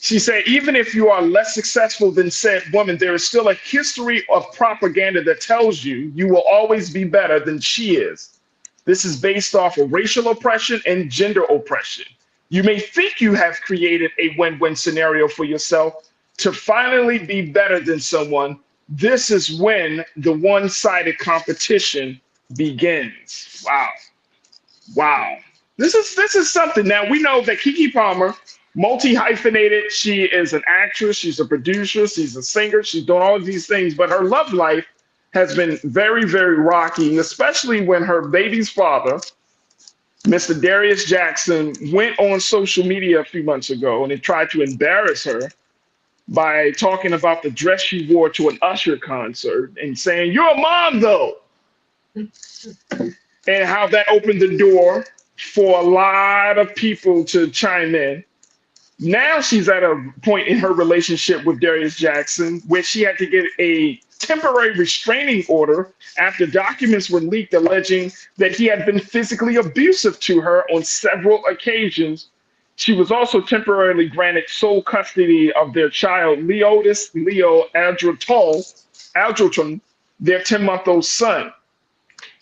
She said, even if you are less successful than said woman, there is still a history of propaganda that tells you you will always be better than she is. This is based off of racial oppression and gender oppression. You may think you have created a win-win scenario for yourself to finally be better than someone. This is when the one-sided competition begins. Wow. Wow. This is something. Now, we know that Kiki Palmer, multi-hyphenated, she is an actress, she's a producer, she's a singer, she's doing all of these things, but her love life has been very, very rocky, especially when her baby's father, Mr. Darius Jackson, went on social media a few months ago and he tried to embarrass her by talking about the dress she wore to an Usher concert and saying, "You're a mom, though." And how that opened the door for a lot of people to chime in. Now she's at a point in her relationship with Darius Jackson where she had to get a temporary restraining order after documents were leaked alleging that he had been physically abusive to her on several occasions. She was also temporarily granted sole custody of their child, Leo Aldriton, their 10-month-old son.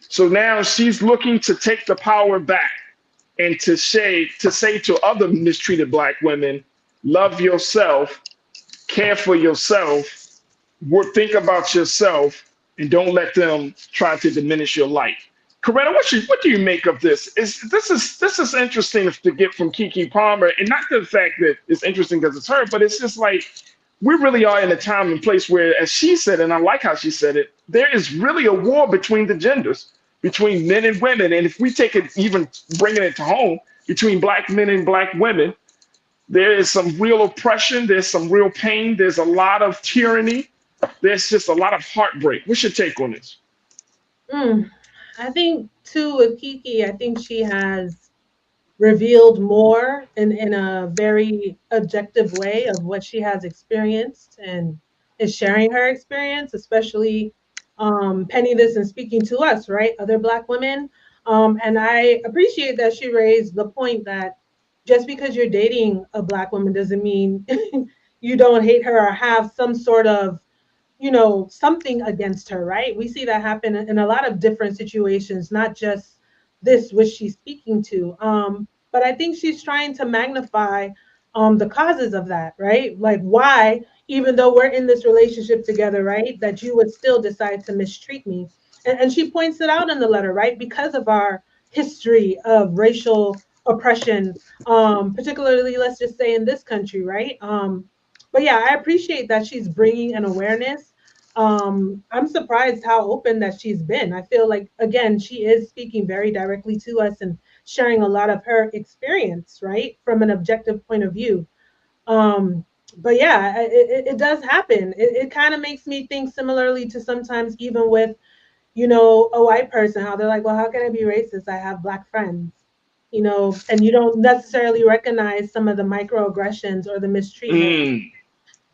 So now she's looking to take the power back and to say to other mistreated Black women, love yourself, care for yourself, think about yourself, and don't let them try to diminish your life. Corinna, what do you make of this? This is interesting to get from Kiki Palmer, and not the fact that it's interesting because it's her, but it's just like we really are in a time and place where, as she said, and I like how she said it, there is really a war between the genders, between men and women. And if we take it, even bringing it to home, between Black men and Black women, there is some real oppression, there's some real pain, there's a lot of tyranny, there's just a lot of heartbreak. What's your take on this? I think, too, with Kiki, I think she has revealed more in a very objective way of what she has experienced and is sharing her experience, especially penning this and speaking to us, right? Other Black women. And I appreciate that she raised the point that just because you're dating a Black woman doesn't mean you don't hate her or have some sort of, something against her, right? We see that happen in a lot of different situations, not just this, which she's speaking to. But I think she's trying to magnify the causes of that, right? Like why, even though we're in this relationship together, right, that you would still decide to mistreat me. And she points it out in the letter, right? Because of our history of racial oppression, particularly, let's just say in this country, right? But yeah, I appreciate that she's bringing an awareness. I'm surprised how open that she's been. I feel like, again, she is speaking very directly to us and sharing a lot of her experience, right, from an objective point of view. But yeah, it does happen. It kind of makes me think similarly to sometimes even with, you know, a white person, how they're like, well, how can I be racist? I have Black friends, you know, and you don't necessarily recognize some of the microaggressions or the mistreatment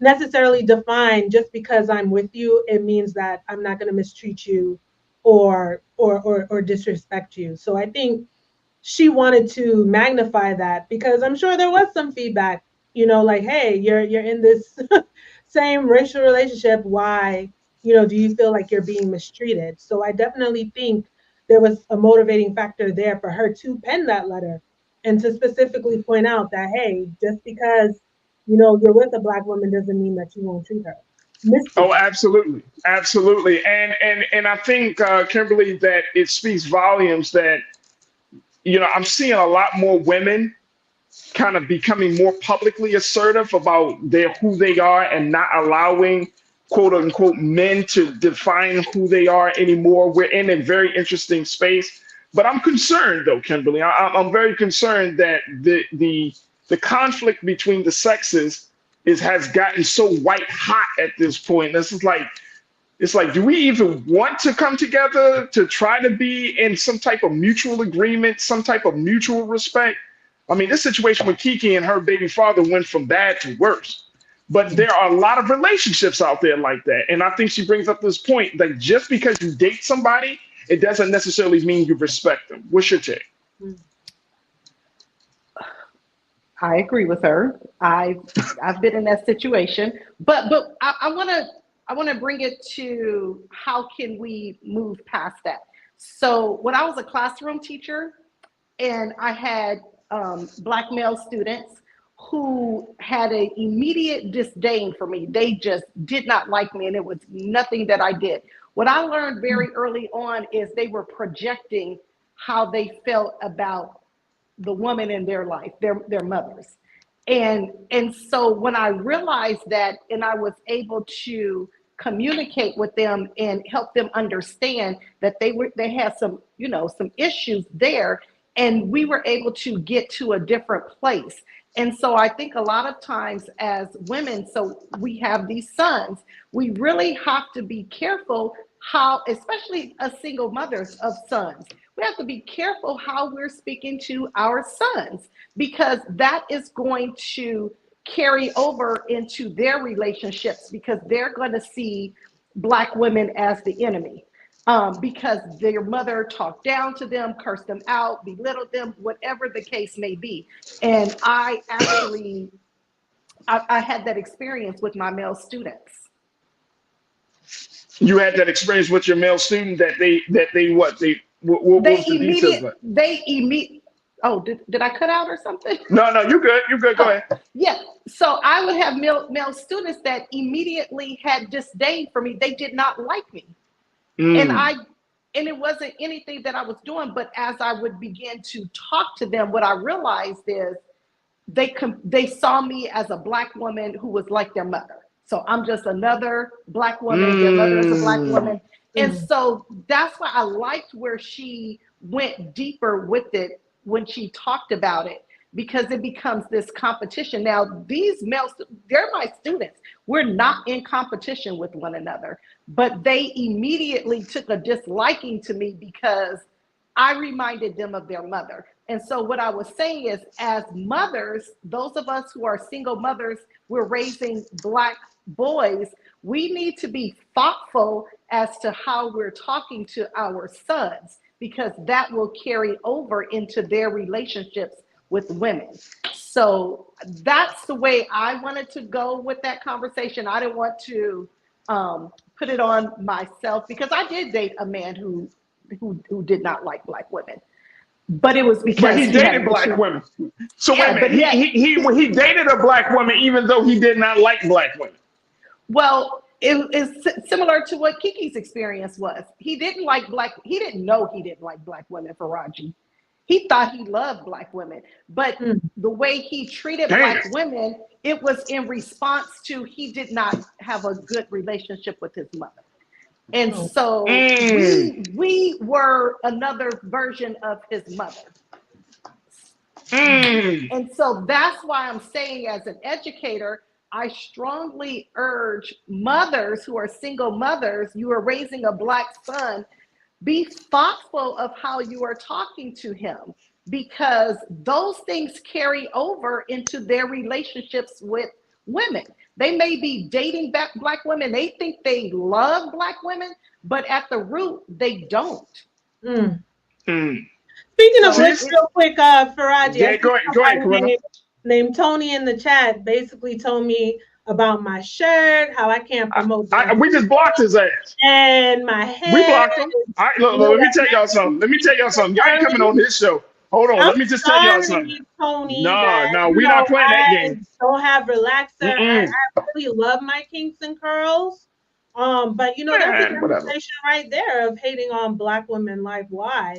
necessarily define just because I'm with you, it means that I'm not going to mistreat you or disrespect you. So I think she wanted to magnify that because I'm sure there was some feedback, you know, like, hey, you're in this same racial relationship. Why, you know, do you feel like you're being mistreated? So I definitely think there was a motivating factor there for her to pen that letter and to specifically point out that, hey, just because, you know, you're with a Black woman doesn't mean that you won't treat her. Oh, absolutely, absolutely, and I think Kimberly, that it speaks volumes that, you know, I'm seeing a lot more women kind of becoming more publicly assertive about who they are and not allowing quote unquote men to define who they are anymore. We're in a very interesting space, but I'm concerned though, Kimberly. I'm very concerned that the conflict between the sexes has gotten so white hot at this point. This is like, it's like, do we even want to come together to try to be in some type of mutual agreement, some type of mutual respect? I mean, this situation with Kiki and her baby father went from bad to worse. But there are a lot of relationships out there like that. And I think she brings up this point that just because you date somebody, it doesn't necessarily mean you respect them. What's your take? I agree with her. I've been in that situation, but I want to bring it to how can we move past that. So when I was a classroom teacher, and I had Black male students who had an immediate disdain for me. They just did not like me, and it was nothing that I did. What I learned very early on is they were projecting how they felt about the woman in their life, their mothers. And so when I realized that, and I was able to communicate with them and help them understand that they had some, you know, some issues there, and we were able to get to a different place. And so I think a lot of times as women, so we have these sons, we really have to be careful how, especially as single mothers of sons, we have to be careful how we're speaking to our sons, because that is going to carry over into their relationships, because they're going to see Black women as the enemy. Because their mother talked down to them, cursed them out, belittled them, whatever the case may be. And I actually, I had that experience with my male students. You had that experience with your male student that what was the details? Oh, did I cut out or something? No, you're good. You're good. Go ahead. Yeah. So I would have male students that immediately had disdain for me. They did not like me. And it wasn't anything that I was doing, but as I would begin to talk to them, what I realized is they saw me as a Black woman who was like their mother. So I'm just another Black woman, their mother is a Black woman. And so that's why I liked where she went deeper with it when she talked about it, because it becomes this competition. Now, these males, they're my students. We're not in competition with one another, but they immediately took a disliking to me because I reminded them of their mother. And so what I was saying is, as mothers, those of us who are single mothers, we're raising Black boys, we need to be thoughtful as to how we're talking to our sons, because that will carry over into their relationships with women. So that's the way I wanted to go with that conversation. I didn't want to put it on myself, because I did date a man who did not like Black women, but it was because he dated Black women. So yeah, wait a minute, he dated a Black woman even though he did not like Black women. Well, it is similar to what Kiki's experience was. He didn't know he didn't like Black women, Farajii. he thought he loved Black women, but the way he treated Black women, it was in response to he did not have a good relationship with his mother. And so we were another version of his mother. And so that's why I'm saying, as an educator, I strongly urge mothers who are single mothers, you are raising a Black son, be thoughtful of how you are talking to him, because those things carry over into their relationships with women. They may be dating Black women. They think they love Black women, but at the root, they don't. Speaking of which, real quick, Farajii, yeah, go ahead, named Tony in the chat basically told me about my shirt, how I can't promote. We just blocked his ass. And my hair. We blocked him. All right, look, let me tell y'all something. Y'all ain't coming on his show. Hold on, let me just tell y'all something. Tony, no, we're not playing that game. Don't have relaxer. I really love my kinks and curls. But you know, that's a conversation right there of hating on Black women. Like, why?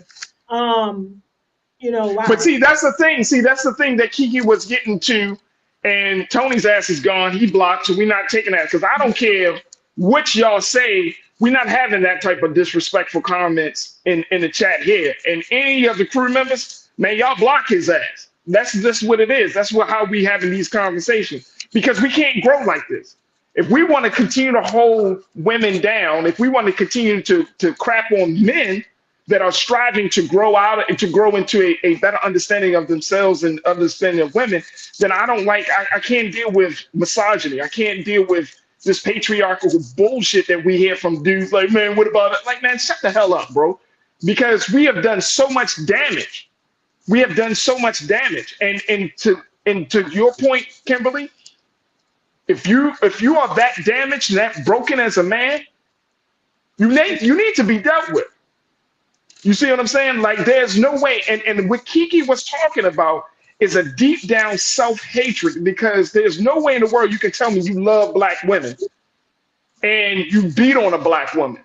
You know, why? But see, that's the thing. That's the thing that Kiki was getting to, and Tony's ass is gone. He blocked, so we're not taking that, because I don't care what y'all say. We're not having that type of disrespectful comments in the chat here. And any of the crew members, man, y'all block his ass. That's just what it is. That's how we having these conversations, because we can't grow like this. If we want to continue to hold women down, if we want to continue to crap on men that are striving to grow out and to grow into a better understanding of themselves and understanding of women, then I can't deal with misogyny. I can't deal with this patriarchal bullshit that we hear from dudes like, man, what about it? Like, man, shut the hell up, bro. Because we have done so much damage. We have done so much damage. And to your point, Kimberly, if you are that damaged and that broken as a man, you need to be dealt with. You see what I'm saying? Like, there's no way. And what Kiki was talking about is a deep down self-hatred, because there's no way in the world you can tell me you love Black women and you beat on a Black woman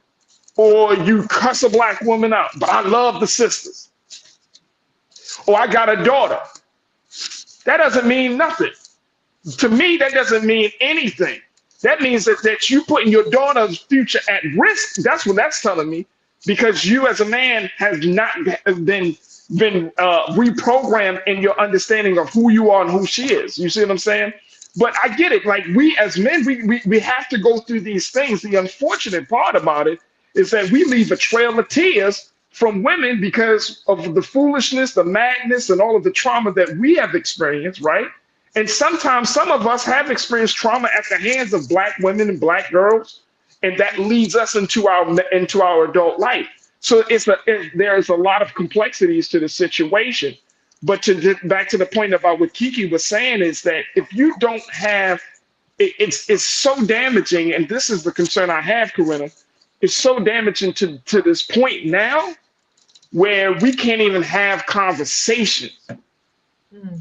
or you cuss a Black woman out, but I love the sisters. Or I got a daughter. That doesn't mean nothing. To me, that doesn't mean anything. That means that you putting your daughter's future at risk. That's what that's telling me. Because you as a man have not been reprogrammed in your understanding of who you are and who she is. You see what I'm saying? But I get it. Like, we as men, we have to go through these things. The unfortunate part about it is that we leave a trail of tears from women because of the foolishness, the madness, and all of the trauma that we have experienced, right? And sometimes some of us have experienced trauma at the hands of Black women and Black girls. And that leads us into our adult life. So there's a lot of complexities to the situation. But back to the point about what Kiki was saying is that if you don't have, it's so damaging, and this is the concern I have, Corinna, it's so damaging to this point now where we can't even have conversations.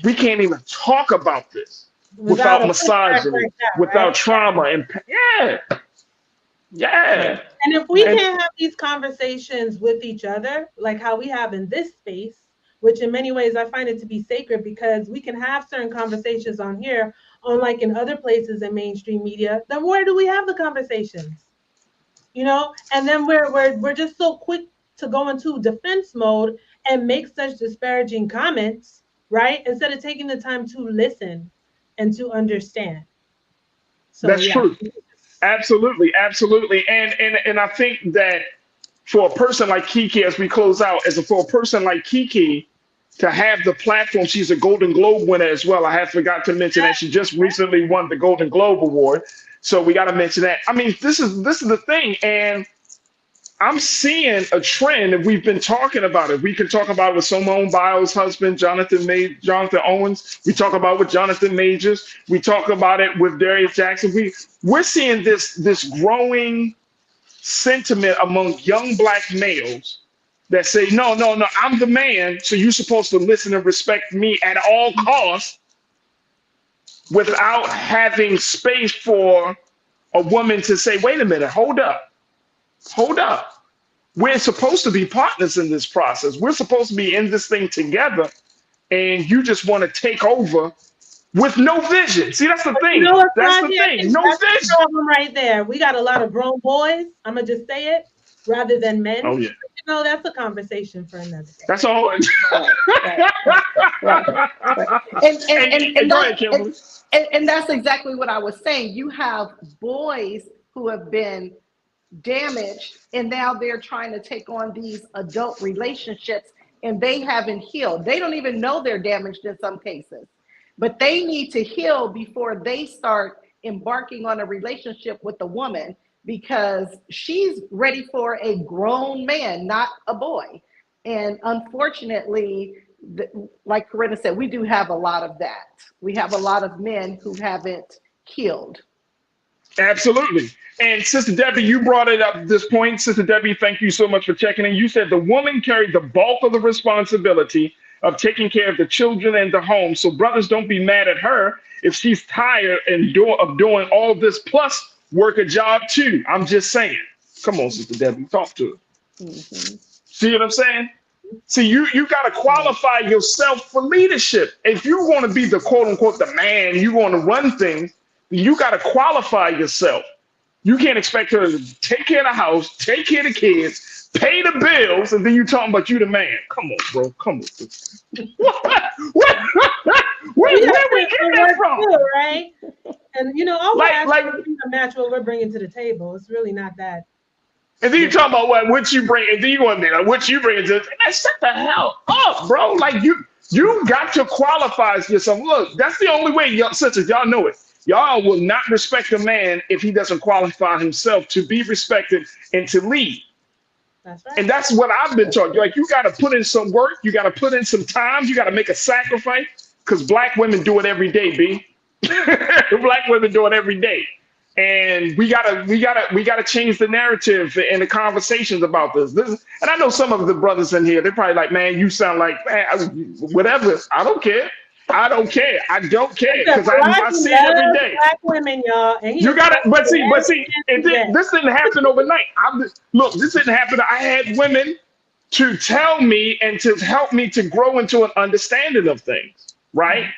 We can't even talk about this without misogyny, without trauma. And yeah. And if we can't have these conversations with each other, like how we have in this space, which in many ways I find it to be sacred, because we can have certain conversations on here, unlike in other places in mainstream media, then where do we have the conversations? You know, and then we're just so quick to go into defense mode and make such disparaging comments, right? Instead of taking the time to listen and to understand. So that's true. Absolutely. And I think that for a person like Kiki, as we close out, for a person like Kiki to have the platform, she's a Golden Globe winner as well. I have forgot to mention that she just recently won the Golden Globe Award. So we got to mention that. I mean, this is the thing. And I'm seeing a trend, and we've been talking about it. We can talk about it with Simone Biles' husband, Jonathan Owens. We talk about it with Jonathan Majors. We talk about it with Darius Jackson. We're seeing this growing sentiment among young Black males that say, no, I'm the man, so you're supposed to listen and respect me at all costs, without having space for a woman to say, wait a minute, hold up. we're supposed to be partners in this process. We're supposed to be in this thing together, and you just want to take over with no vision. See, that's the thing. You know what, that's the Farajii? thing. No That's vision. the problem right there. We got a lot of grown boys. I'm gonna just say it, rather than men. Oh yeah. You know, that's a conversation for another day. That's all. And go ahead, Kimberly. And that's exactly what I was saying. You have boys who have been damaged, and now they're trying to take on these adult relationships, and they haven't healed. They don't even know they're damaged in some cases, but they need to heal before they start embarking on a relationship with a woman, because she's ready for a grown man, not a boy. And unfortunately, like Corinna said, we do have a lot of that. We have a lot of men who haven't healed. Absolutely. And Sister Debbie, you brought it up at this point. Sister Debbie, thank you so much for checking in. You said the woman carried the bulk of the responsibility of taking care of the children and the home. So brothers, don't be mad at her if she's tired and of doing all this, plus work a job too. I'm just saying. Come on, Sister Debbie, talk to her. Mm-hmm. See what I'm saying? See, you got to qualify yourself for leadership. If you want to be the quote unquote the man, you want to run things, you got to qualify yourself. You can't expect her to take care of the house, take care of the kids, pay the bills, and then you talking about you the man. Come on, bro. Come on. Where we get that from? Too, right? And you know, all like a match what we're bringing to the table. It's really not that. And then you talking about what you bring, and then you want to be like, what you bring to man, shut the hell up, bro. Like you got to qualify yourself. Look, that's the only way, y'all sisters, y'all know it. Y'all will not respect a man if he doesn't qualify himself to be respected and to lead. That's right. And that's what I've been taught. Like, you got to put in some work. You got to put in some time. You got to make a sacrifice, because Black women do it every day, B. Black women do it every day. And we gotta change the narrative and the conversations about this. And I know some of the brothers in here, they're probably like, man, you sound like, man, whatever. I don't care. I don't care. I don't care, because I see it every day. Black women, y'all. And you got to, but see, this didn't happen overnight. Look, this didn't happen. I had women to tell me and to help me to grow into an understanding of things, right?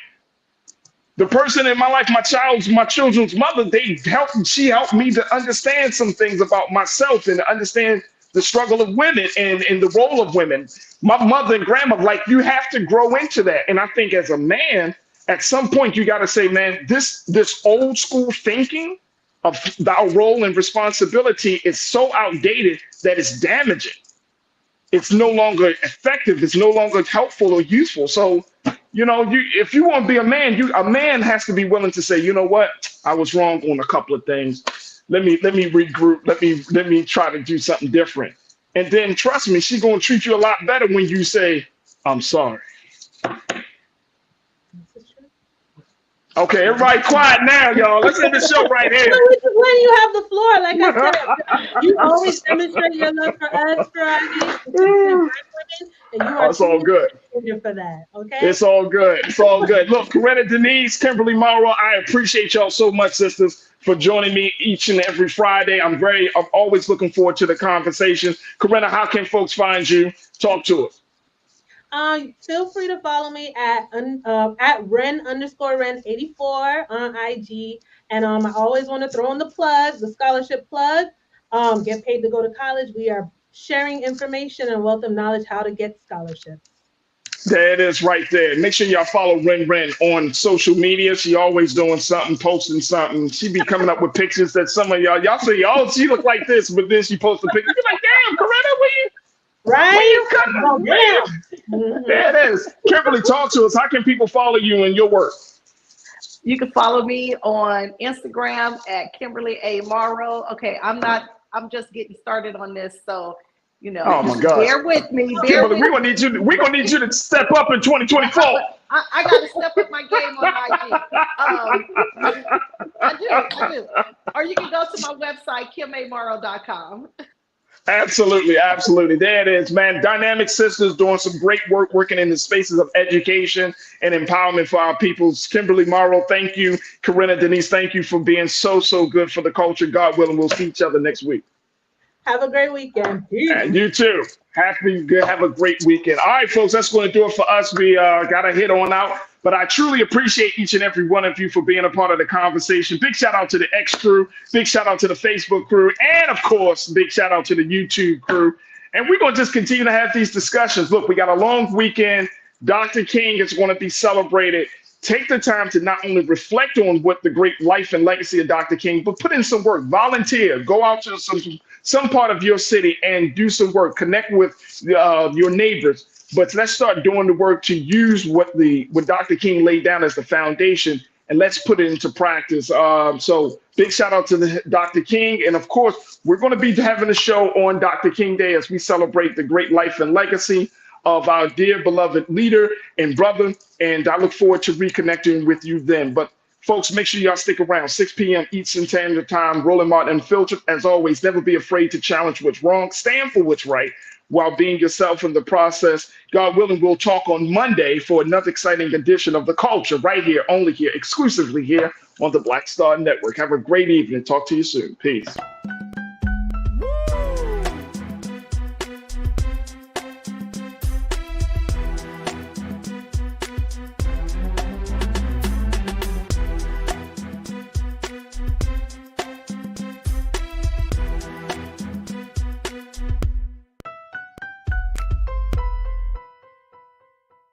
The person in my life, my children's mother, she helped me to understand some things about myself and to understand the struggle of women and the role of women. My mother and grandma, like, you have to grow into that. And I think as a man, at some point, you got to say, man, this old school thinking of our role and responsibility is so outdated that it's damaging. It's no longer effective. It's no longer helpful or useful. So, you know, if you want to be a man has to be willing to say, you know what, I was wrong on a couple of things. Let me regroup. Let me try to do something different. And then trust me, she's gonna treat you a lot better when you say, I'm sorry. Okay, everybody quiet now, y'all. Let's end the show right here. When you have the floor, like I said, you always demonstrate your love for us, Farajii. It's all good. For that, okay? It's all good. It's all good. Look, Corinna, Denise, Kimberly Morrow, I appreciate y'all so much, sisters, for joining me each and every Friday. I'm always looking forward to the conversation. Corinna, how can folks find you? Talk to us. Feel free to follow me at Ren_Ren84 on IG. And I always want to throw in the scholarship plug. Get paid to go to college. We are sharing information and wealth of knowledge how to get scholarships. There it is right there. Make sure y'all follow Ren on social media. She always doing something, posting something. She be coming up with pictures that some of y'all say, oh, she look like this, but then she posts a picture. You're like, damn, Corinna, where you? Right? Where you coming? Damn. There it is. Kimberly, talk to us. How can people follow you and your work? You can follow me on Instagram at Kimberly A. Morrow. Okay, I'm just getting started on this, so you know. Oh my God! Bear with me. Kimberly, we're gonna need you to step up in 2024. I got to step up my game on IG. I do. Or you can go to my website, kimamorrow.com. Absolutely. There it is, man. Dynamic sisters doing some great work, working in the spaces of education and empowerment for our peoples. Kimberly Morrow, thank you. Corinna, Denise, thank you for being so good for the culture. God willing, we'll see each other next week. Have a great weekend. And you too. Have a great weekend. All right, folks, that's going to do it for us. We got to head on out. But I truly appreciate each and every one of you for being a part of the conversation. Big shout out to the X crew. Big shout out to the Facebook crew. And, of course, big shout out to the YouTube crew. And we're going to just continue to have these discussions. Look, we got a long weekend. Dr. King is going to be celebrated. Take the time to not only reflect on what the great life and legacy of Dr. King, but put in some work. Volunteer. Go out to some part of your city and do some work. Connect with your neighbors. But let's start doing the work to use what Dr. King laid down as the foundation, and let's put it into practice. So big shout out to Dr. King. And of course, we're going to be having a show on Dr. King Day as we celebrate the great life and legacy of our dear beloved leader and brother. And I look forward to reconnecting with you then. But folks, make sure y'all stick around. 6 p.m. Eastern Standard Time, Rolling Martin Unfiltered. As always, never be afraid to challenge what's wrong. Stand for what's right while being yourself in the process. God willing, we'll talk on Monday for another exciting edition of The Culture right here, only here, exclusively here on the Black Star Network. Have a great evening. Talk to you soon. Peace.